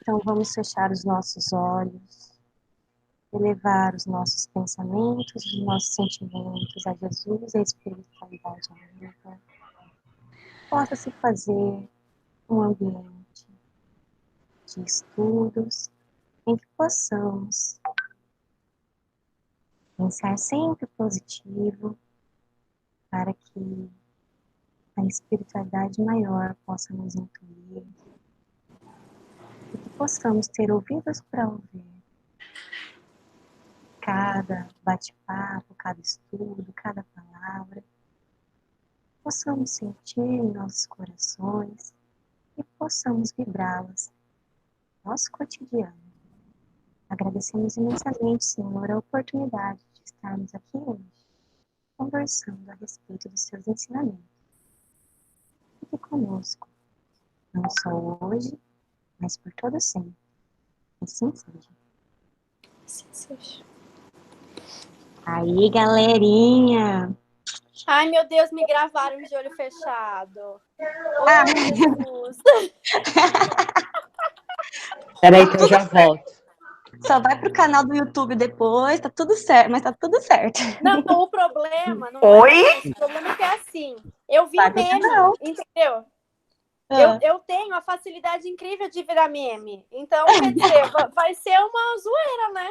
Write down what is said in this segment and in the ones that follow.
Então, vamos fechar os nossos olhos, elevar os nossos pensamentos, os nossos sentimentos a Jesus e a espiritualidade amiga. Possa-se fazer um ambiente de estudos em que possamos pensar sempre positivo para que a espiritualidade maior possa nos incluir e que possamos ter ouvidos para ouvir cada bate-papo, cada estudo, cada palavra. Possamos sentir em nossos corações e possamos vibrá-las no nosso cotidiano. Agradecemos imensamente, Senhor, a oportunidade de estarmos aqui hoje, conversando a respeito dos seus ensinamentos. Fique conosco, não só hoje, mas por todo sempre. Assim seja. Assim seja. Aí, galerinha! Ai, meu Deus, me gravaram de olho fechado. Ah. Jesus. Peraí que eu já volto. Só vai pro canal do YouTube depois, tá tudo certo, mas tá tudo certo. Não, o problema não Oi? é isso. O problema é que é assim. Eu vi Vai o meme, não. entendeu? Ah. Eu tenho a facilidade incrível de virar meme. Então, quer dizer, vai ser uma zoeira, né?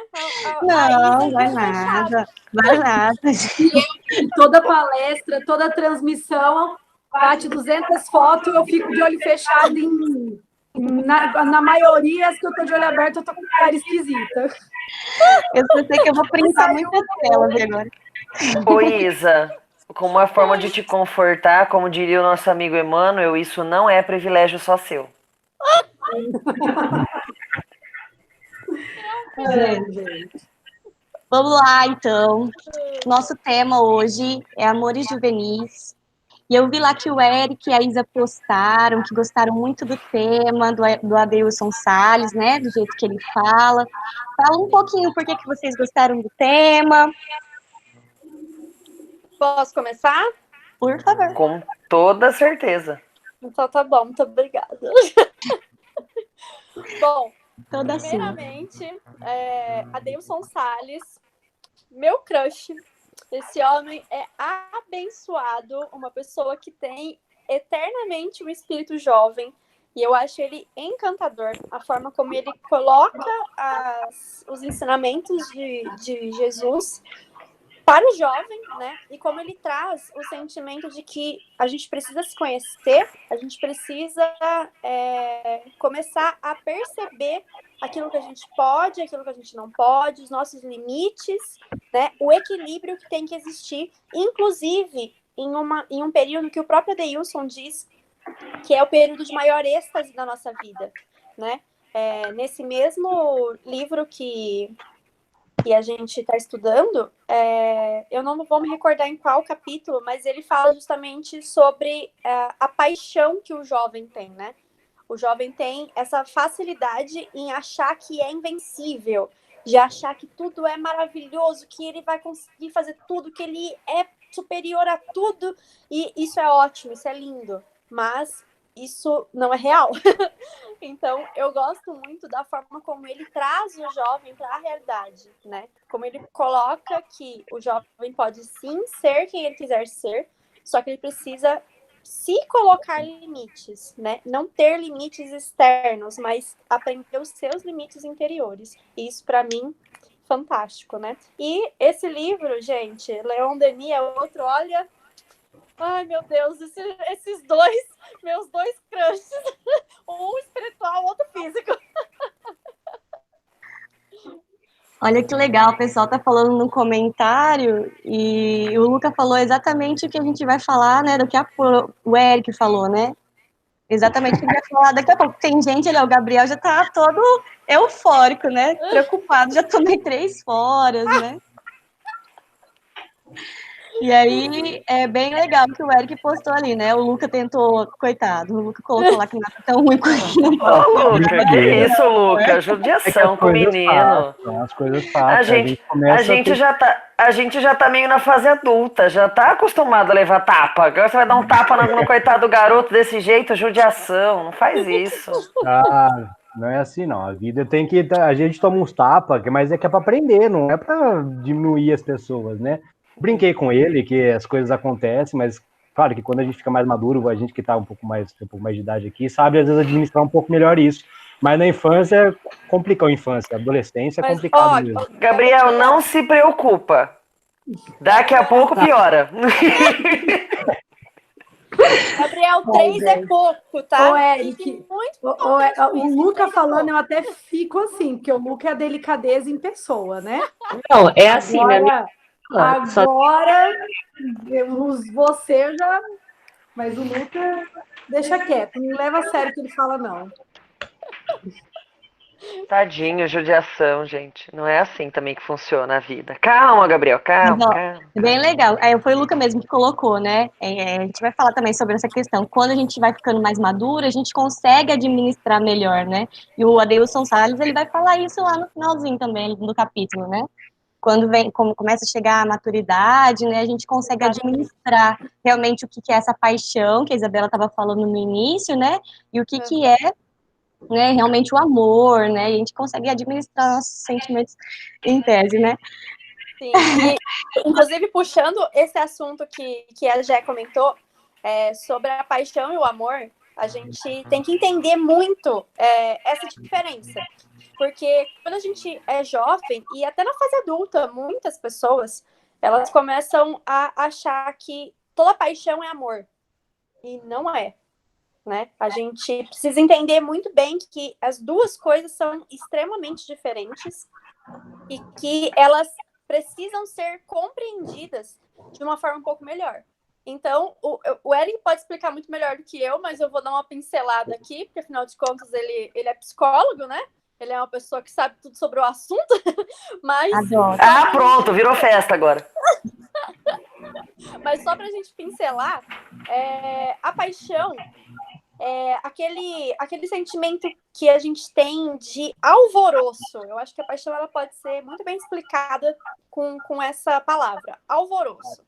Não, vai nada. Vai nada. Toda palestra, toda transmissão, bate 200 fotos, eu fico de olho fechado na maioria, as que eu tô de olho aberto, eu tô com cara esquisita. Eu só sei que eu vou printar muitas telas agora. Ô, Isa, como uma forma de te confortar, como diria o nosso amigo Emmanuel, isso não é privilégio só seu. Gente, vamos lá, então. Nosso tema hoje é Amores Juvenis. E eu vi lá que o Eric e a Isa postaram, que gostaram muito do tema, do Adeilson Salles, né? Do jeito que ele fala. Fala um pouquinho por que vocês gostaram do tema. Posso começar? Por favor. Com toda certeza. Então tá bom, muito obrigada. Bom, Toda primeiramente, Adeilson Salles, meu crush. Esse homem é abençoado, uma pessoa que tem eternamente um espírito jovem. E eu acho ele encantador, a forma como ele coloca os ensinamentos de Jesus para o jovem, né? E como ele traz o sentimento de que a gente precisa se conhecer, a gente precisa começar a perceber aquilo que a gente pode, aquilo que a gente não pode, os nossos limites, né? O equilíbrio que tem que existir, inclusive em um período que o próprio Adeilson diz que é o período de maior êxtase da nossa vida, né? Nesse mesmo livro que a gente está estudando, eu não vou me recordar em qual capítulo, mas ele fala justamente sobre a paixão que o jovem tem, né? O jovem tem essa facilidade em achar que é invencível, de achar que tudo é maravilhoso, que ele vai conseguir fazer tudo, que ele é superior a tudo, e isso é ótimo, isso é lindo, mas isso não é real. Então, eu gosto muito da forma como ele traz o jovem para a realidade, né? Como ele coloca que o jovem pode sim ser quem ele quiser ser, só que ele precisa se colocar limites, né? Não ter limites externos, mas aprender os seus limites interiores. E isso, para mim, fantástico, né? E esse livro, gente, Leon Denis é outro, olha... Ai, meu Deus, esses dois, meus dois crushes, um espiritual, outro físico. Olha que legal, o pessoal tá falando no comentário e o Luca falou exatamente o que a gente vai falar, né, do que o Eric falou, né? Exatamente o que a gente vai falar daqui a pouco. Tem gente ali, o Gabriel já tá todo eufórico, né? Preocupado, já tomei 3 foras, né? E aí, é bem legal que o Eric postou ali, né? O Luca tentou, coitado, o Luca colocou lá que não é tão ruim quanto não pode. Ô, Luca, que isso, Luca? Judiação com o menino. As coisas passam. A gente já tá meio na fase adulta, já tá acostumado a levar tapa. Agora você vai dar um tapa no coitado do garoto desse jeito, judiação. Não faz isso. Não é assim, não. A vida tem que. A gente toma uns tapas, mas é que é pra aprender, não é pra diminuir as pessoas, né? Brinquei com ele, que as coisas acontecem, mas claro que quando a gente fica mais maduro, a gente que tá tem um pouco mais de idade aqui, sabe às vezes administrar um pouco melhor isso. Mas na infância, complica a infância. A adolescência é Mas, complicado ó, mesmo. Gabriel, não se preocupa. Daqui a pouco piora. Gabriel, Ai, 3 é velho. pouco, tá? Ô, Fique Eric, muito o contente com isso, Luca 3 é falando, pouco. eu até fico assim, porque o Luca é a delicadeza em pessoa, né? Não, é assim, minha amiga. Só Agora, você já. Mas o Luca deixa quieto, não leva a sério o que ele fala, não. Tadinho, judiação, gente. Não é assim também que funciona a vida. Calma, Gabriel, calma, Mas, ó, calma. é bem legal. Aí foi o Luca mesmo que colocou, né? A gente vai falar também sobre essa questão. Quando a gente vai ficando mais madura, a gente consegue administrar melhor, né? E o Adeilson Salles, ele vai falar isso lá no finalzinho também do capítulo, né? Quando começa a chegar a maturidade, né? A gente consegue administrar realmente o que é essa paixão que a Isabela estava falando no início, né? E o que é, né, realmente o amor, né? E a gente consegue administrar nossos sentimentos em tese, né? Sim, e inclusive puxando esse assunto que a Jé comentou, sobre a paixão e o amor, a gente tem que entender muito essa diferença. Porque quando a gente é jovem, e até na fase adulta, muitas pessoas, elas começam a achar que toda paixão é amor. E não é, né? A gente precisa entender muito bem que as duas coisas são extremamente diferentes e que elas precisam ser compreendidas de uma forma um pouco melhor. Então, o Eric pode explicar muito melhor do que eu, mas eu vou dar uma pincelada aqui, porque afinal de contas ele é psicólogo, né? Ele é uma pessoa que sabe tudo sobre o assunto, mas... Adoro. Ah, pronto, virou festa agora. Mas só pra gente pincelar, a paixão é aquele sentimento que a gente tem de alvoroço. Eu acho que a paixão ela pode ser muito bem explicada com essa palavra, alvoroço.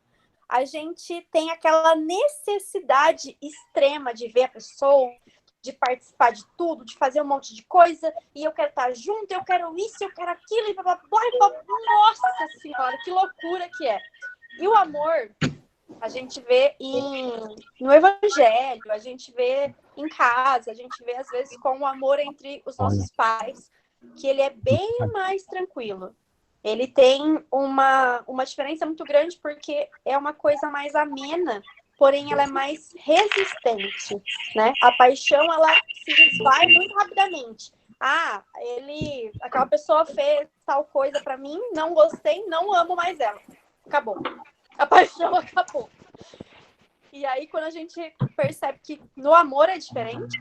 A gente tem aquela necessidade extrema de ver a pessoa, de participar de tudo, de fazer um monte de coisa, e eu quero estar junto, eu quero isso, eu quero aquilo, e blá, blá, blá, blá. Nossa Senhora, que loucura que é. E o amor, a gente vê no Evangelho, a gente vê em casa, a gente vê às vezes com o amor entre os nossos pais, que ele é bem mais tranquilo. Ele tem uma diferença muito grande porque é uma coisa mais amena, porém ela é mais resistente, né? A paixão, ela se esvai muito rapidamente. Aquela pessoa fez tal coisa para mim, não gostei, não amo mais ela. Acabou. A paixão acabou. E aí, quando a gente percebe que no amor é diferente,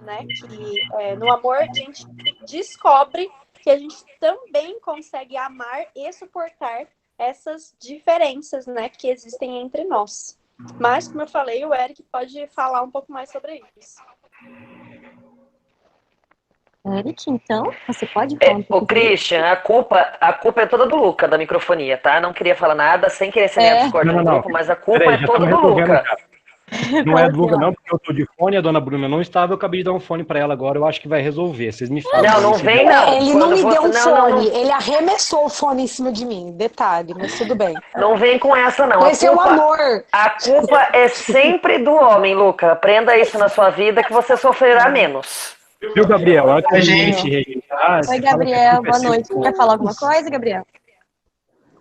né? Que no amor a gente descobre que a gente também consegue amar e suportar essas diferenças, né? Que existem entre nós. Mas, como eu falei, o Eric pode falar um pouco mais sobre isso. Eric, então, você pode falar um pouco Ô, Christian, a culpa é toda do Luca, da microfonia, tá? Não queria falar nada, sem querer ser meio Discord no grupo, mas a culpa Peraí, é já toda estamos do resolvendo Luca. já. Não é do Luca, não, porque eu tô de fone, a dona Bruna não estava, eu acabei de dar um fone pra ela agora, eu acho que vai resolver. Vocês me falam. Não, não aí, vem, não. Ele não Quando me deu um não, fone, ele arremessou o fone em cima de mim. Detalhe, mas tudo bem. Não vem com essa, não. Esse é o amor. A culpa é sempre do homem, Luca. Aprenda isso na sua vida que você sofrerá menos. Viu, Gabriel? Antes de se registrar, Oi, você fala que Gabriel, a culpa é boa sempre noite. Quer falar alguma coisa, Gabriel?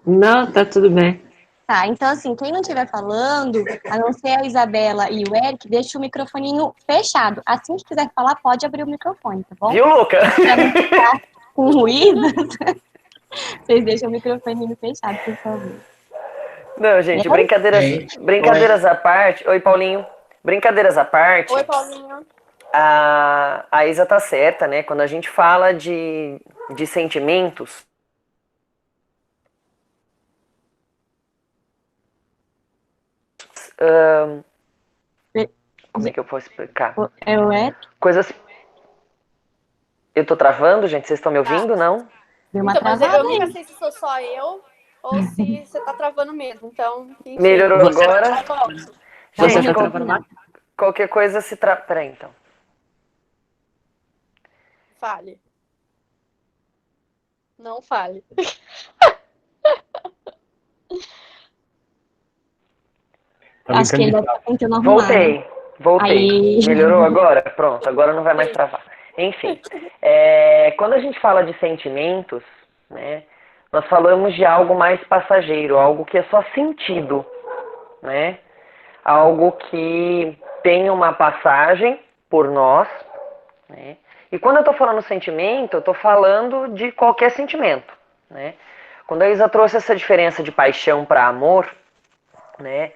Não, tá tudo bem. Tá, então assim, quem não estiver falando, a não ser a Isabela e o Eric, deixa o microfoninho fechado. Assim que quiser falar, pode abrir o microfone, tá bom? Viu, Luca? Pra não ficar com ruído, vocês deixam o microfoninho fechado, por favor. Não, gente, brincadeiras à parte. Oi, Paulinho. Brincadeiras à parte. Oi, Paulinho. A Isa tá certa, né? Quando a gente fala de sentimentos, como é que eu posso explicar? É o Eric? Coisas... Eu tô travando, gente? Vocês estão me ouvindo, não? Deu uma Então, mas travada eu nunca aí. sei se sou só eu ou se você tá travando mesmo. Então, enfim, Melhorou agora? Você Gente, tá travando lá? qualquer coisa se trava... Peraí, então. Fale. Não fale. Tá Acho que ele brincando deve de estar tentando arrumar. Voltei. Aí. Melhorou agora? Pronto, agora não vai mais travar. Enfim, quando a gente fala de sentimentos, né, nós falamos de algo mais passageiro, algo que é só sentido, né? Algo que tem uma passagem por nós, né? E quando eu estou falando sentimento, eu estou falando de qualquer sentimento, né? Quando a Isa trouxe essa diferença de paixão para amor, né?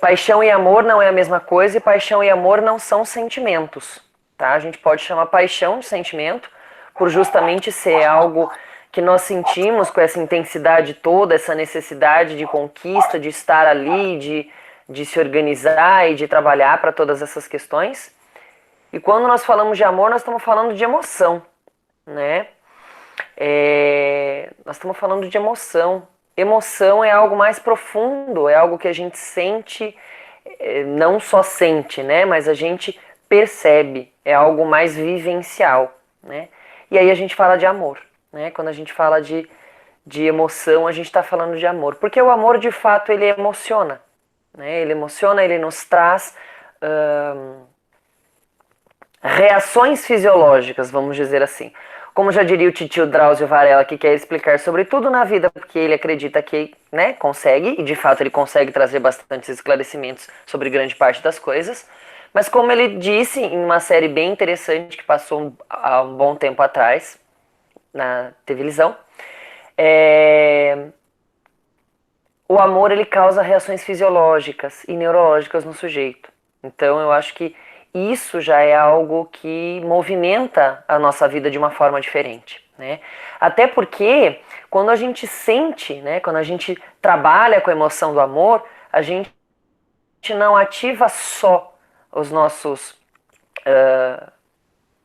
Paixão e amor não é a mesma coisa e paixão e amor não são sentimentos, tá? A gente pode chamar paixão de sentimento por justamente ser algo que nós sentimos com essa intensidade toda, essa necessidade de conquista, de estar ali, de se organizar e de trabalhar para todas essas questões. E quando nós falamos de amor, nós estamos falando de emoção, né? Nós estamos falando de emoção. Emoção é algo mais profundo, é algo que a gente sente, não só sente, né? Mas a gente percebe, é algo mais vivencial, né? E aí a gente fala de amor, né? Quando a gente fala de emoção, a gente está falando de amor. Porque o amor, de fato, ele emociona, né? Ele emociona, ele nos traz reações fisiológicas, vamos dizer assim. Como já diria o titio Drauzio Varela, que quer explicar sobre tudo na vida, porque ele acredita que, né, consegue, e de fato ele consegue trazer bastantes esclarecimentos sobre grande parte das coisas. Mas como ele disse em uma série bem interessante que passou há um bom tempo atrás, na televisão, o amor ele causa reações fisiológicas e neurológicas no sujeito. Então eu acho que isso já é algo que movimenta a nossa vida de uma forma diferente, né? Até porque quando a gente sente, né, quando a gente trabalha com a emoção do amor, a gente não ativa só os nossos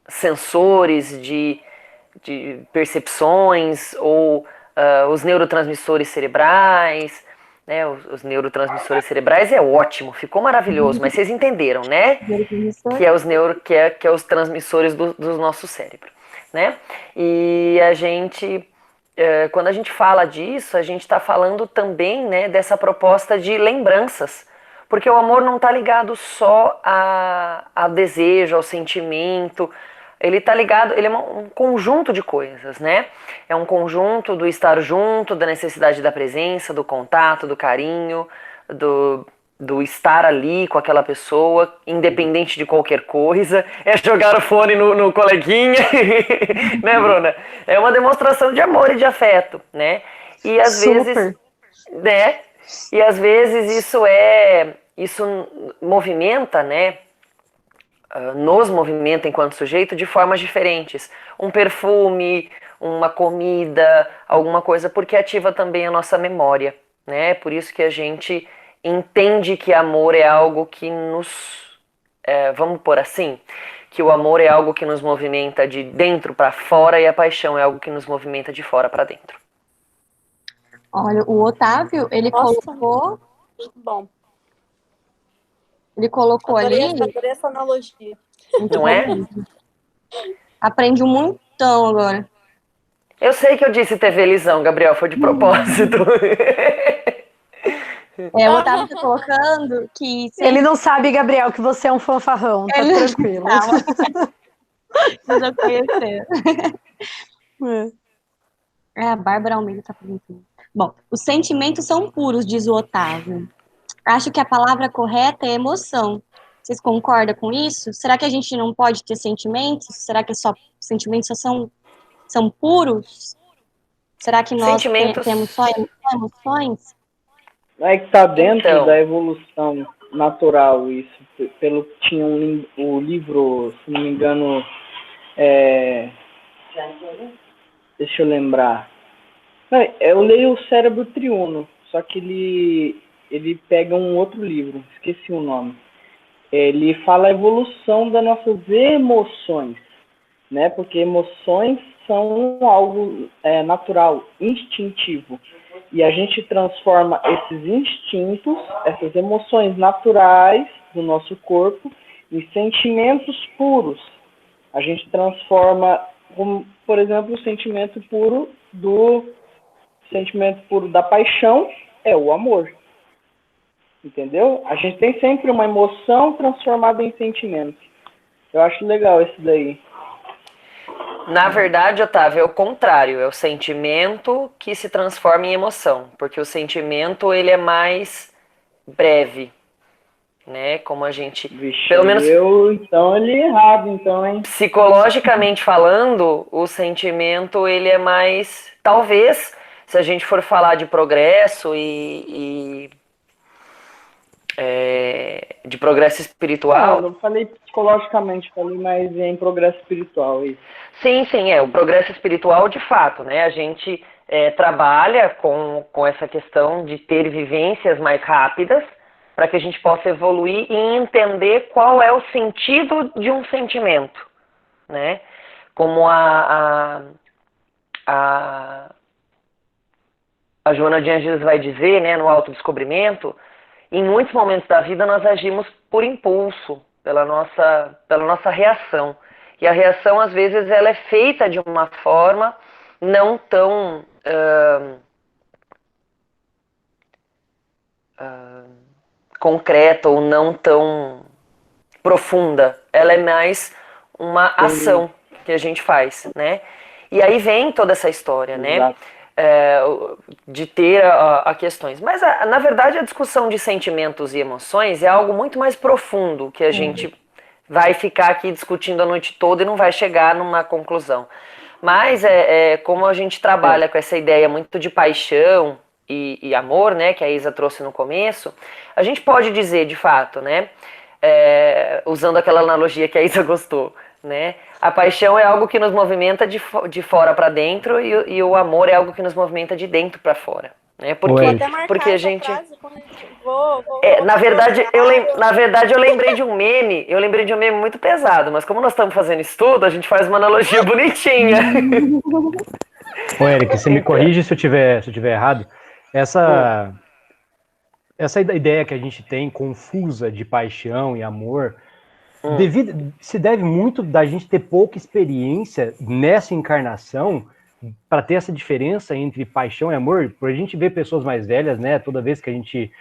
sensores de percepções ou os neurotransmissores cerebrais, né? Os neurotransmissores cerebrais é ótimo, ficou maravilhoso, mas vocês entenderam, né? Que é os transmissores do nosso cérebro, né? E a gente, quando a gente fala disso, a gente está falando também, né, dessa proposta de lembranças, porque o amor não está ligado só ao desejo, ao sentimento. Ele está ligado, ele é um conjunto de coisas, né? É um conjunto do estar junto, da necessidade da presença, do contato, do carinho, do estar ali com aquela pessoa, independente de qualquer coisa. É jogar o fone no coleguinha, né, Bruna? É uma demonstração de amor e de afeto, né? E às vezes, né? E às vezes isso movimenta, né? Nos movimenta enquanto sujeito de formas diferentes. Um perfume, uma comida, alguma coisa, porque ativa também a nossa memória, né? Por isso que a gente entende que amor é algo que nos... vamos pôr assim? Que o amor é algo que nos movimenta de dentro para fora e a paixão é algo que nos movimenta de fora para dentro. Olha, o Otávio, ele colocou... Muito bom. Ele colocou Adorei essa analogia. Não é? Aprende um montão agora. Eu sei que eu disse TV Lisão, Gabriel, foi de propósito. O Otávio tá colocando que... Ele não sabe, Gabriel, que você é um fanfarrão, tá tranquilo. Mas eu conhecer. A Bárbara Almeida tá perguntando. Bom, os sentimentos são puros, diz o Otávio. Acho que a palavra correta é emoção. Vocês concordam com isso? Será que a gente não pode ter sentimentos? Será que sentimentos só são puros? Será que nós temos só emoções? É que está dentro da evolução natural isso. Pelo que tinha o livro, se não me engano, deixa eu lembrar. Eu leio o Cérebro Triuno, só que ele pega um outro livro, esqueci o nome. Ele fala a evolução das nossas emoções, né? Porque emoções são algo natural, instintivo. E a gente transforma esses instintos, essas emoções naturais do nosso corpo, em sentimentos puros, A gente transforma, como, por exemplo, o sentimento puro da paixão é o amor. Entendeu? A gente tem sempre uma emoção transformada em sentimento. Eu acho legal isso daí. Na verdade, Otávio, é o contrário. É o sentimento que se transforma em emoção. Porque o sentimento, ele é mais breve. Né? Como a gente... Vixe, pelo menos então ele é errado, então, hein? psicologicamente falando, o sentimento, ele é mais... Talvez, se a gente for falar de progresso de progresso espiritual... Não falei psicologicamente, falei mais em progresso espiritual. Isso. Sim, o progresso espiritual, de fato, né? A gente trabalha com essa questão de ter vivências mais rápidas para que a gente possa evoluir e entender qual é o sentido de um sentimento, né? Como a Joana de Ângeles vai dizer, né, no autodescobrimento, em muitos momentos da vida nós agimos por impulso, pela nossa reação. E a reação, às vezes, ela é feita de uma forma não tão concreta ou não tão profunda. Ela é mais uma ação que a gente faz, né? E aí vem toda essa história, né? De ter a questões. Mas, na verdade, a discussão de sentimentos e emoções é algo muito mais profundo que a gente vai ficar aqui discutindo a noite toda e não vai chegar numa conclusão. Mas como a gente trabalha com essa ideia muito de paixão e amor, né, que a Isa trouxe no começo, a gente pode dizer, de fato, né, usando aquela analogia que a Isa gostou, né, a paixão é algo que nos movimenta de fora para dentro e o amor é algo que nos movimenta de dentro para fora. Né? Porque a gente... na verdade, eu lembrei de um meme, muito pesado, mas como nós estamos fazendo estudo, a gente faz uma analogia bonitinha. Ô, Eric, você me corrige se eu tiver errado. Essa ideia que a gente tem confusa de paixão e amor se deve muito da gente ter pouca experiência nessa encarnação para ter essa diferença entre paixão e amor. Por a gente ver pessoas mais velhas, né? Toda vez que a gente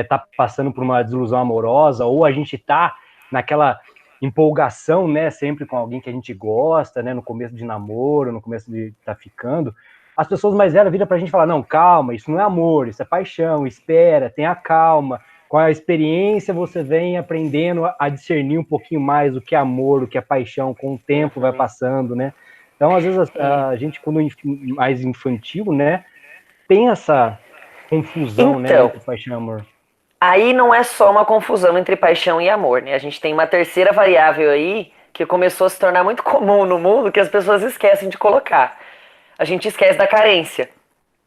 tá passando por uma desilusão amorosa ou a gente tá naquela empolgação, né? Sempre com alguém que a gente gosta, né? No começo de namoro, no começo de tá ficando, as pessoas mais velhas viram pra gente falar, não, calma, isso não é amor, isso é paixão, espera, tenha calma. Com a experiência você vem aprendendo a discernir um pouquinho mais o que é amor, o que é paixão, com o tempo vai passando, né? Então, às vezes, a gente, quando mais infantil, né, tem essa confusão, né, entre paixão e amor. Aí não é só uma confusão entre paixão e amor, né? A gente tem uma terceira variável aí que começou a se tornar muito comum no mundo, que as pessoas esquecem de colocar. A gente esquece da carência.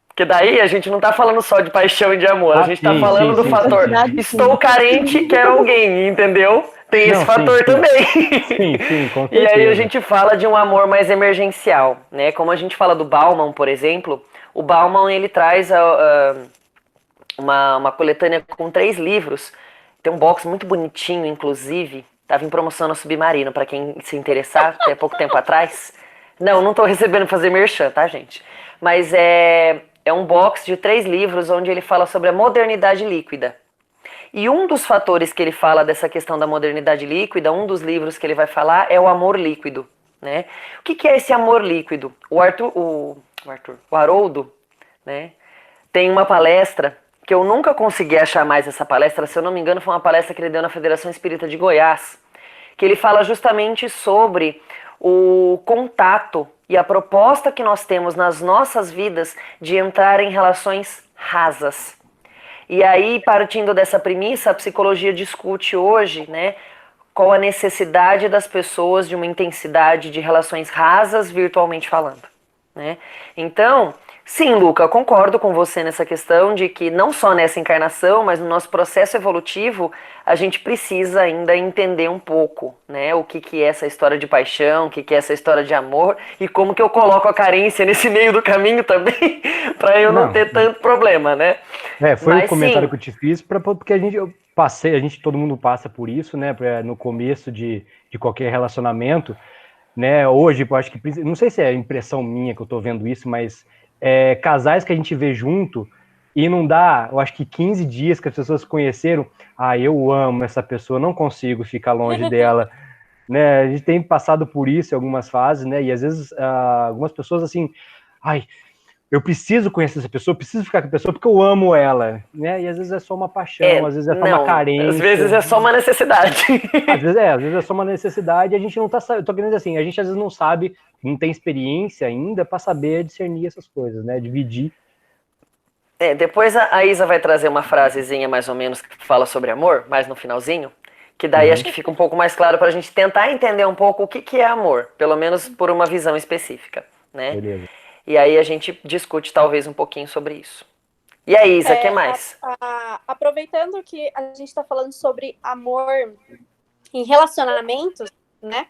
Porque daí a gente não tá falando só de paixão e de amor, a gente tá falando do fator estou carente, quero alguém, entendeu? Tem esse fator também. Sim, com certeza. E aí a gente fala de um amor mais emergencial, né? Como a gente fala do Bauman, por exemplo, o Bauman, ele traz uma coletânea com 3 livros. Tem um box muito bonitinho, inclusive. Tava em promoção no Submarino, para quem se interessar, até pouco tempo atrás. Não tô recebendo fazer merchan, tá, gente? Mas é um box de 3 livros onde ele fala sobre a modernidade líquida. E um dos fatores que ele fala dessa questão da modernidade líquida, um dos livros que ele vai falar é o amor líquido, né? O que é esse amor líquido? O Haroldo, né, tem uma palestra que eu nunca consegui achar mais essa palestra, se eu não me engano foi uma palestra que ele deu na Federação Espírita de Goiás, que ele fala justamente sobre o contato e a proposta que nós temos nas nossas vidas de entrar em relações rasas. E aí, partindo dessa premissa, a psicologia discute hoje, né, qual a necessidade das pessoas de uma intensidade de relações rasas, virtualmente falando, né? Então, sim, Luca, eu concordo com você nessa questão de que não só nessa encarnação, mas no nosso processo evolutivo, a gente precisa ainda entender um pouco, né, o que é essa história de paixão, o que é essa história de amor e como que eu coloco a carência nesse meio do caminho também, para eu não ter tanto problema, né? Foi o comentário que eu te fiz, porque todo mundo passa por isso, né, no começo de qualquer relacionamento. né? Hoje, eu acho que, não sei se é impressão minha que eu tô vendo isso, mas casais que a gente vê junto e não dá, eu acho que 15 dias que as pessoas se conheceram, eu amo essa pessoa, não consigo ficar longe dela, né? A gente tem passado por isso em algumas fases, né? E às vezes algumas pessoas assim, eu preciso conhecer essa pessoa, eu preciso ficar com a pessoa porque eu amo ela, né? E às vezes é só uma paixão, às vezes é só uma carência. Às vezes é só uma necessidade. Às vezes é só uma necessidade e a gente não tá sabendo. Tô querendo dizer assim, a gente às vezes não sabe, não tem experiência ainda para saber discernir essas coisas, né? Dividir. Depois a Isa vai trazer uma frasezinha mais ou menos que fala sobre amor, mais no finalzinho, que daí acho que fica um pouco mais claro para a gente tentar entender um pouco o que é amor, pelo menos por uma visão específica, né? Beleza. E aí a gente discute talvez um pouquinho sobre isso. E aí, Isa, o que mais? Aproveitando que a gente está falando sobre amor em relacionamentos, né?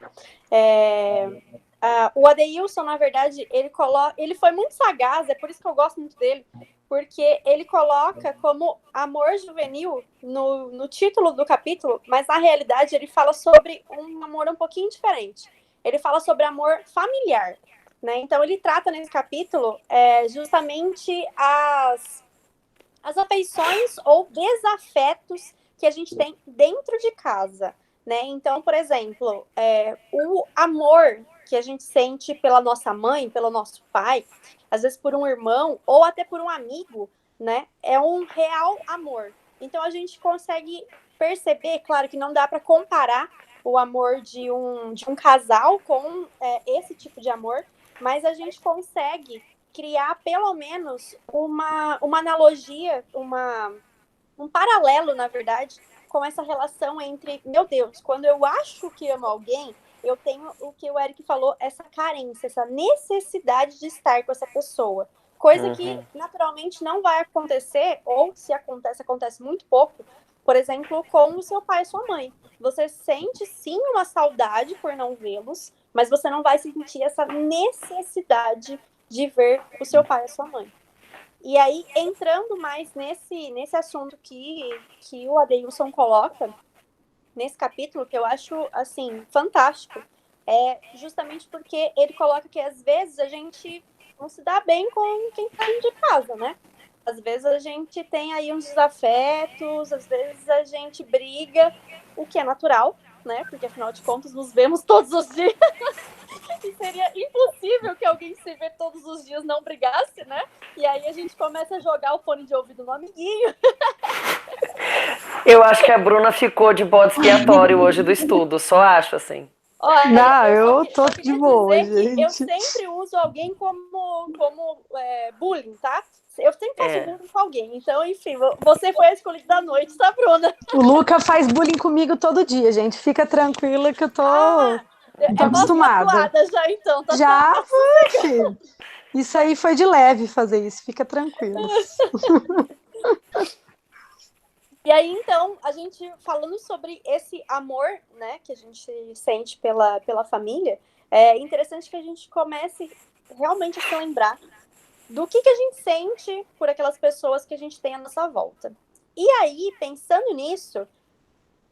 O Adeilson, na verdade, ele foi muito sagaz, é por isso que eu gosto muito dele, porque ele coloca como amor juvenil no título do capítulo, mas na realidade ele fala sobre um amor um pouquinho diferente. Ele fala sobre amor familiar, né? Então ele trata nesse capítulo justamente as afeições ou desafetos que a gente tem dentro de casa, né? Então, por exemplo, o amor que a gente sente pela nossa mãe, pelo nosso pai, às vezes por um irmão ou até por um amigo, né? É um real amor. Então a gente consegue perceber, claro que não dá para comparar o amor de um casal com esse tipo de amor, mas a gente consegue criar pelo menos uma analogia, um paralelo, na verdade, com essa relação entre, meu Deus, quando eu acho que amo alguém, eu tenho o que o Eric falou, essa carência, essa necessidade de estar com essa pessoa. Coisa que naturalmente não vai acontecer, ou se acontece, acontece muito pouco, por exemplo, com o seu pai e sua mãe. Você sente sim uma saudade por não vê-los, mas você não vai sentir essa necessidade de ver o seu pai e a sua mãe. E aí, entrando mais nesse assunto que o Adeilson coloca, nesse capítulo, que eu acho, assim, fantástico, é justamente porque ele coloca que, às vezes, a gente não se dá bem com quem está dentro de casa, né? Às vezes a gente tem aí uns desafetos, às vezes a gente briga, o que é natural, né? Porque, afinal de contas, nos vemos todos os dias. E seria impossível que alguém se vê todos os dias não brigasse, né? E aí a gente começa a jogar o fone de ouvido no amiguinho. Eu acho que a Bruna ficou de bode expiatório hoje do estudo, só acho assim. Olha, não, eu tô de boa, gente. Eu sempre uso alguém como bullying, tá? Eu sempre faço bullying com alguém. Então, enfim, você foi a escolhida da noite, tá, Bruna? O Luca faz bullying comigo todo dia, gente. Fica tranquila que eu tô acostumada. Já, então. Tá já foi. Isso aí foi de leve fazer isso. Fica tranquilo. E aí, então, a gente falando sobre esse amor, né, que a gente sente pela família, é interessante que a gente comece realmente a se lembrar do que a gente sente por aquelas pessoas que a gente tem à nossa volta. E aí, pensando nisso,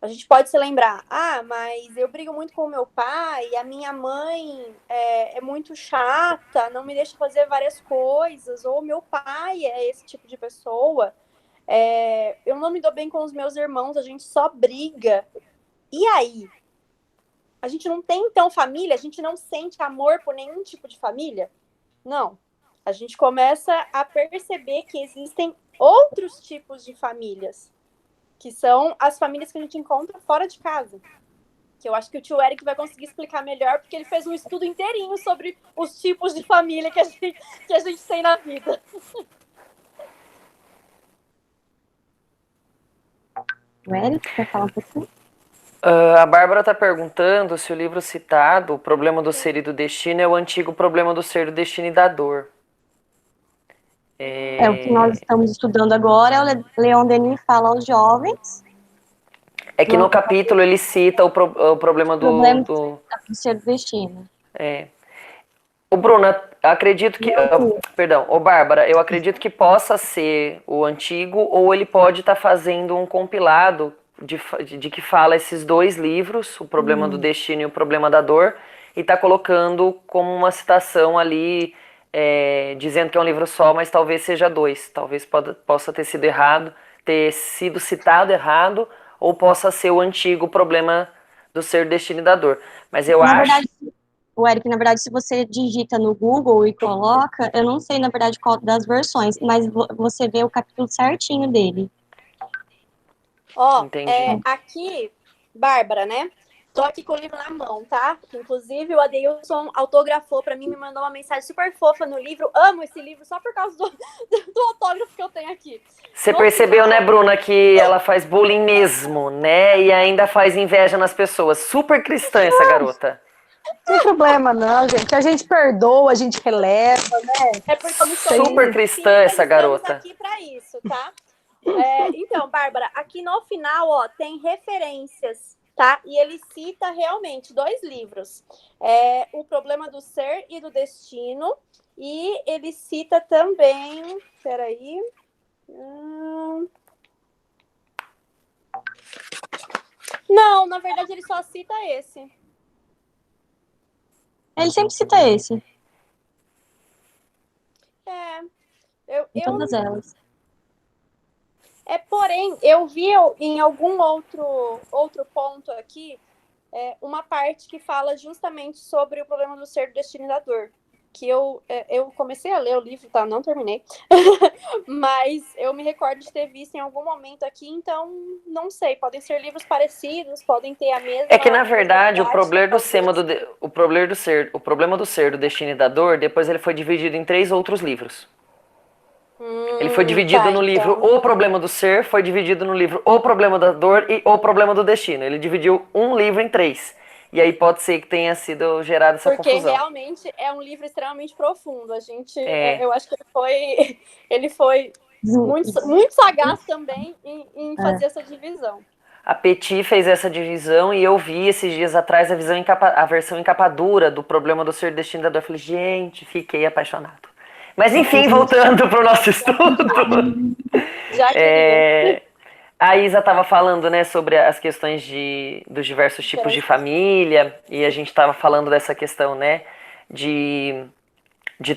a gente pode se lembrar, mas eu brigo muito com o meu pai, a minha mãe é muito chata, não me deixa fazer várias coisas, ou meu pai é esse tipo de pessoa. Eu não me dou bem com os meus irmãos, a gente só briga. E aí? A gente não tem, então, família? A gente não sente amor por nenhum tipo de família? Não. A gente começa a perceber que existem outros tipos de famílias, que são as famílias que a gente encontra fora de casa. Que eu acho que o tio Eric vai conseguir explicar melhor, porque ele fez um estudo inteirinho sobre os tipos de família que a gente tem na vida. O Eric, quer falar um pouquinho? A Bárbara está perguntando se o livro citado, O Problema do Ser e do Destino, é o antigo Problema do Ser, do Destino e da Dor. O que nós estamos estudando agora, o Leon Denis fala aos jovens. É que no capítulo ele cita o problema do ser do destino. O Bruna, acredito que... Bárbara, eu acredito que possa ser o antigo, ou ele pode estar fazendo um compilado de que fala esses dois livros, O Problema do Destino e O Problema da Dor, e está colocando como uma citação ali, dizendo que é um livro só, mas talvez seja dois. Talvez possa ter sido errado, ter sido citado errado, ou possa ser o antigo problema do ser destino e da dor. Mas eu Na acho... verdade, o Eric, na verdade, se você digita no Google e coloca, eu não sei, na verdade, qual das versões, mas você vê o capítulo certinho dele. Ó, Entendi. aqui, Bárbara, né? Tô aqui com o livro na mão, tá? Inclusive, o Adeilson autografou pra mim, me mandou uma mensagem super fofa no livro. Amo esse livro só por causa do autógrafo que eu tenho aqui. Você No percebeu, final, né, Bruna, que ela faz bullying mesmo, né? E ainda faz inveja nas pessoas. Super cristã essa garota. Não tem problema, não, gente. A gente perdoa, a gente releva, né? é porque eu não sou Super cristã essa garota. Estamos aqui pra isso, tá? Então, Bárbara, aqui no final, ó, tem referências, tá? E ele cita realmente 2 livros. O Problema do Ser e do Destino. E ele cita também... Peraí... Não, na verdade ele só cita esse. Ele sempre cita esse, em Eu todas elas. porém, eu vi em algum outro ponto aqui uma parte que fala justamente sobre o problema do ser, do destino e da dor. Que eu comecei a ler o livro, tá? Não terminei. Mas eu me recordo de ter visto em algum momento aqui, então não sei. Podem ser livros parecidos, podem ter a mesma... É que, na verdade, o problema do ser, do destino e da dor, depois ele foi dividido em 3 outros livros. Ele foi dividido no livro O Problema do Ser, foi dividido no livro O Problema da Dor e O Problema do Destino. Ele dividiu um livro em 3. E aí pode ser que tenha sido gerada essa confusão. Porque realmente é um livro extremamente profundo. A gente, eu acho que ele foi muito sagaz também em fazer essa divisão. A Petit fez essa divisão e eu vi esses dias atrás a versão em capa dura do Problema do Ser, Destino e da Dor. Eu falei, gente, fiquei apaixonado. Mas enfim, voltando para o nosso estudo. A Isa estava falando, né, sobre as questões dos diversos tipos de família, e a gente estava falando dessa questão, né, de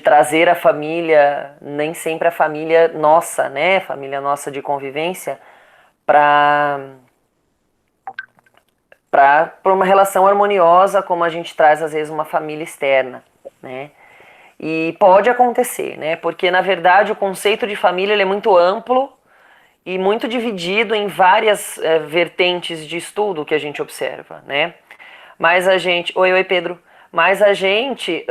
trazer a família, nem sempre a família nossa, né, família nossa de convivência, para uma relação harmoniosa, como a gente traz às vezes uma família externa, né. E pode acontecer, né, porque na verdade o conceito de família ele é muito amplo, e muito dividido em várias vertentes de estudo que a gente observa, né? Mas a gente... Oi, Pedro. Mas a gente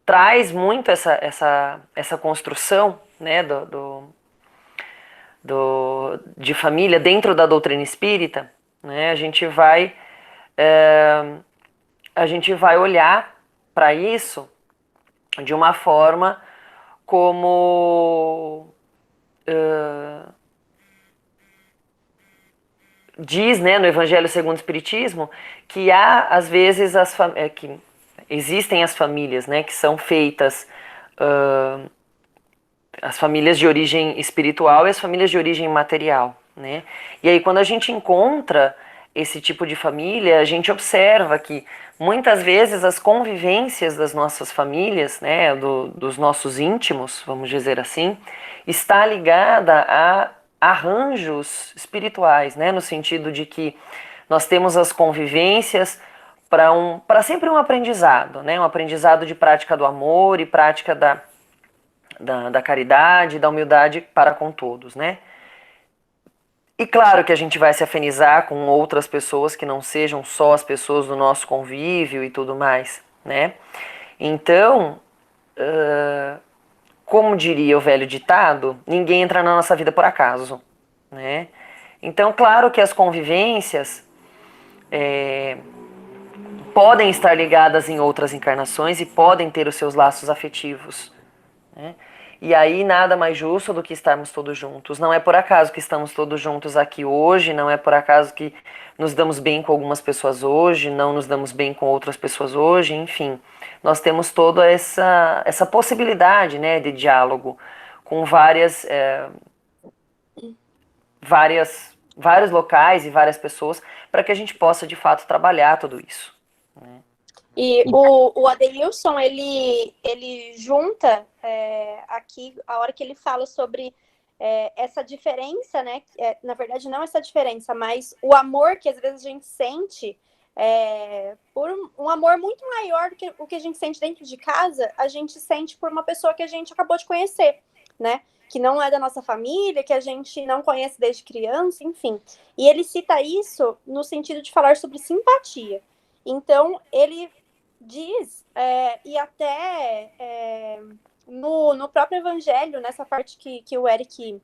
traz muito essa construção, né, de família dentro da doutrina espírita, né? A gente vai olhar para isso de uma forma como... diz, né, no Evangelho segundo o Espiritismo, que há, às vezes, que existem as famílias, né, que são feitas, as famílias de origem espiritual e as famílias de origem material, né? E aí, quando a gente encontra esse tipo de família, a gente observa que, muitas vezes, as convivências das nossas famílias, né, dos nossos íntimos, vamos dizer assim, está ligada a arranjos espirituais, né, no sentido de que nós temos as convivências para sempre um aprendizado, né, um aprendizado de prática do amor e prática da caridade, da humildade para com todos, né. E claro que a gente vai se afinizar com outras pessoas que não sejam só as pessoas do nosso convívio e tudo mais, né. Então, como diria o velho ditado, ninguém entra na nossa vida por acaso, né? Então, claro que as convivências podem estar ligadas em outras encarnações e podem ter os seus laços afetivos, né? E aí nada mais justo do que estarmos todos juntos. Não é por acaso que estamos todos juntos aqui hoje, não é por acaso que nos damos bem com algumas pessoas hoje, não nos damos bem com outras pessoas hoje, enfim. Nós temos toda essa possibilidade, né, de diálogo com vários locais e várias pessoas para que a gente possa, de fato, trabalhar tudo isso, né? E o Adeilson, ele junta aqui, a hora que ele fala sobre essa diferença, né? Na verdade, não essa diferença, mas o amor que às vezes a gente sente por um amor muito maior do que o que a gente sente dentro de casa, a gente sente por uma pessoa que a gente acabou de conhecer, né? Que não é da nossa família, que a gente não conhece desde criança, enfim. E ele cita isso no sentido de falar sobre simpatia. Então, ele diz, e até no próprio Evangelho, nessa parte que o Eric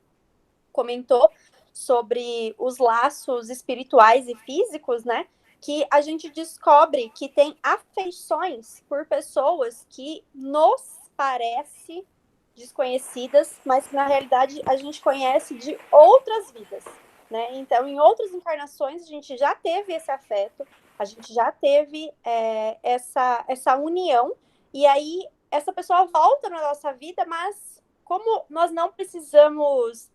comentou, sobre os laços espirituais e físicos, né? Que a gente descobre que tem afeições por pessoas que nos parece desconhecidas, mas que na realidade a gente conhece de outras vidas, né? Então, em outras encarnações, a gente já teve esse afeto, a gente já teve essa união, e aí essa pessoa volta na nossa vida, mas como nós não precisamos,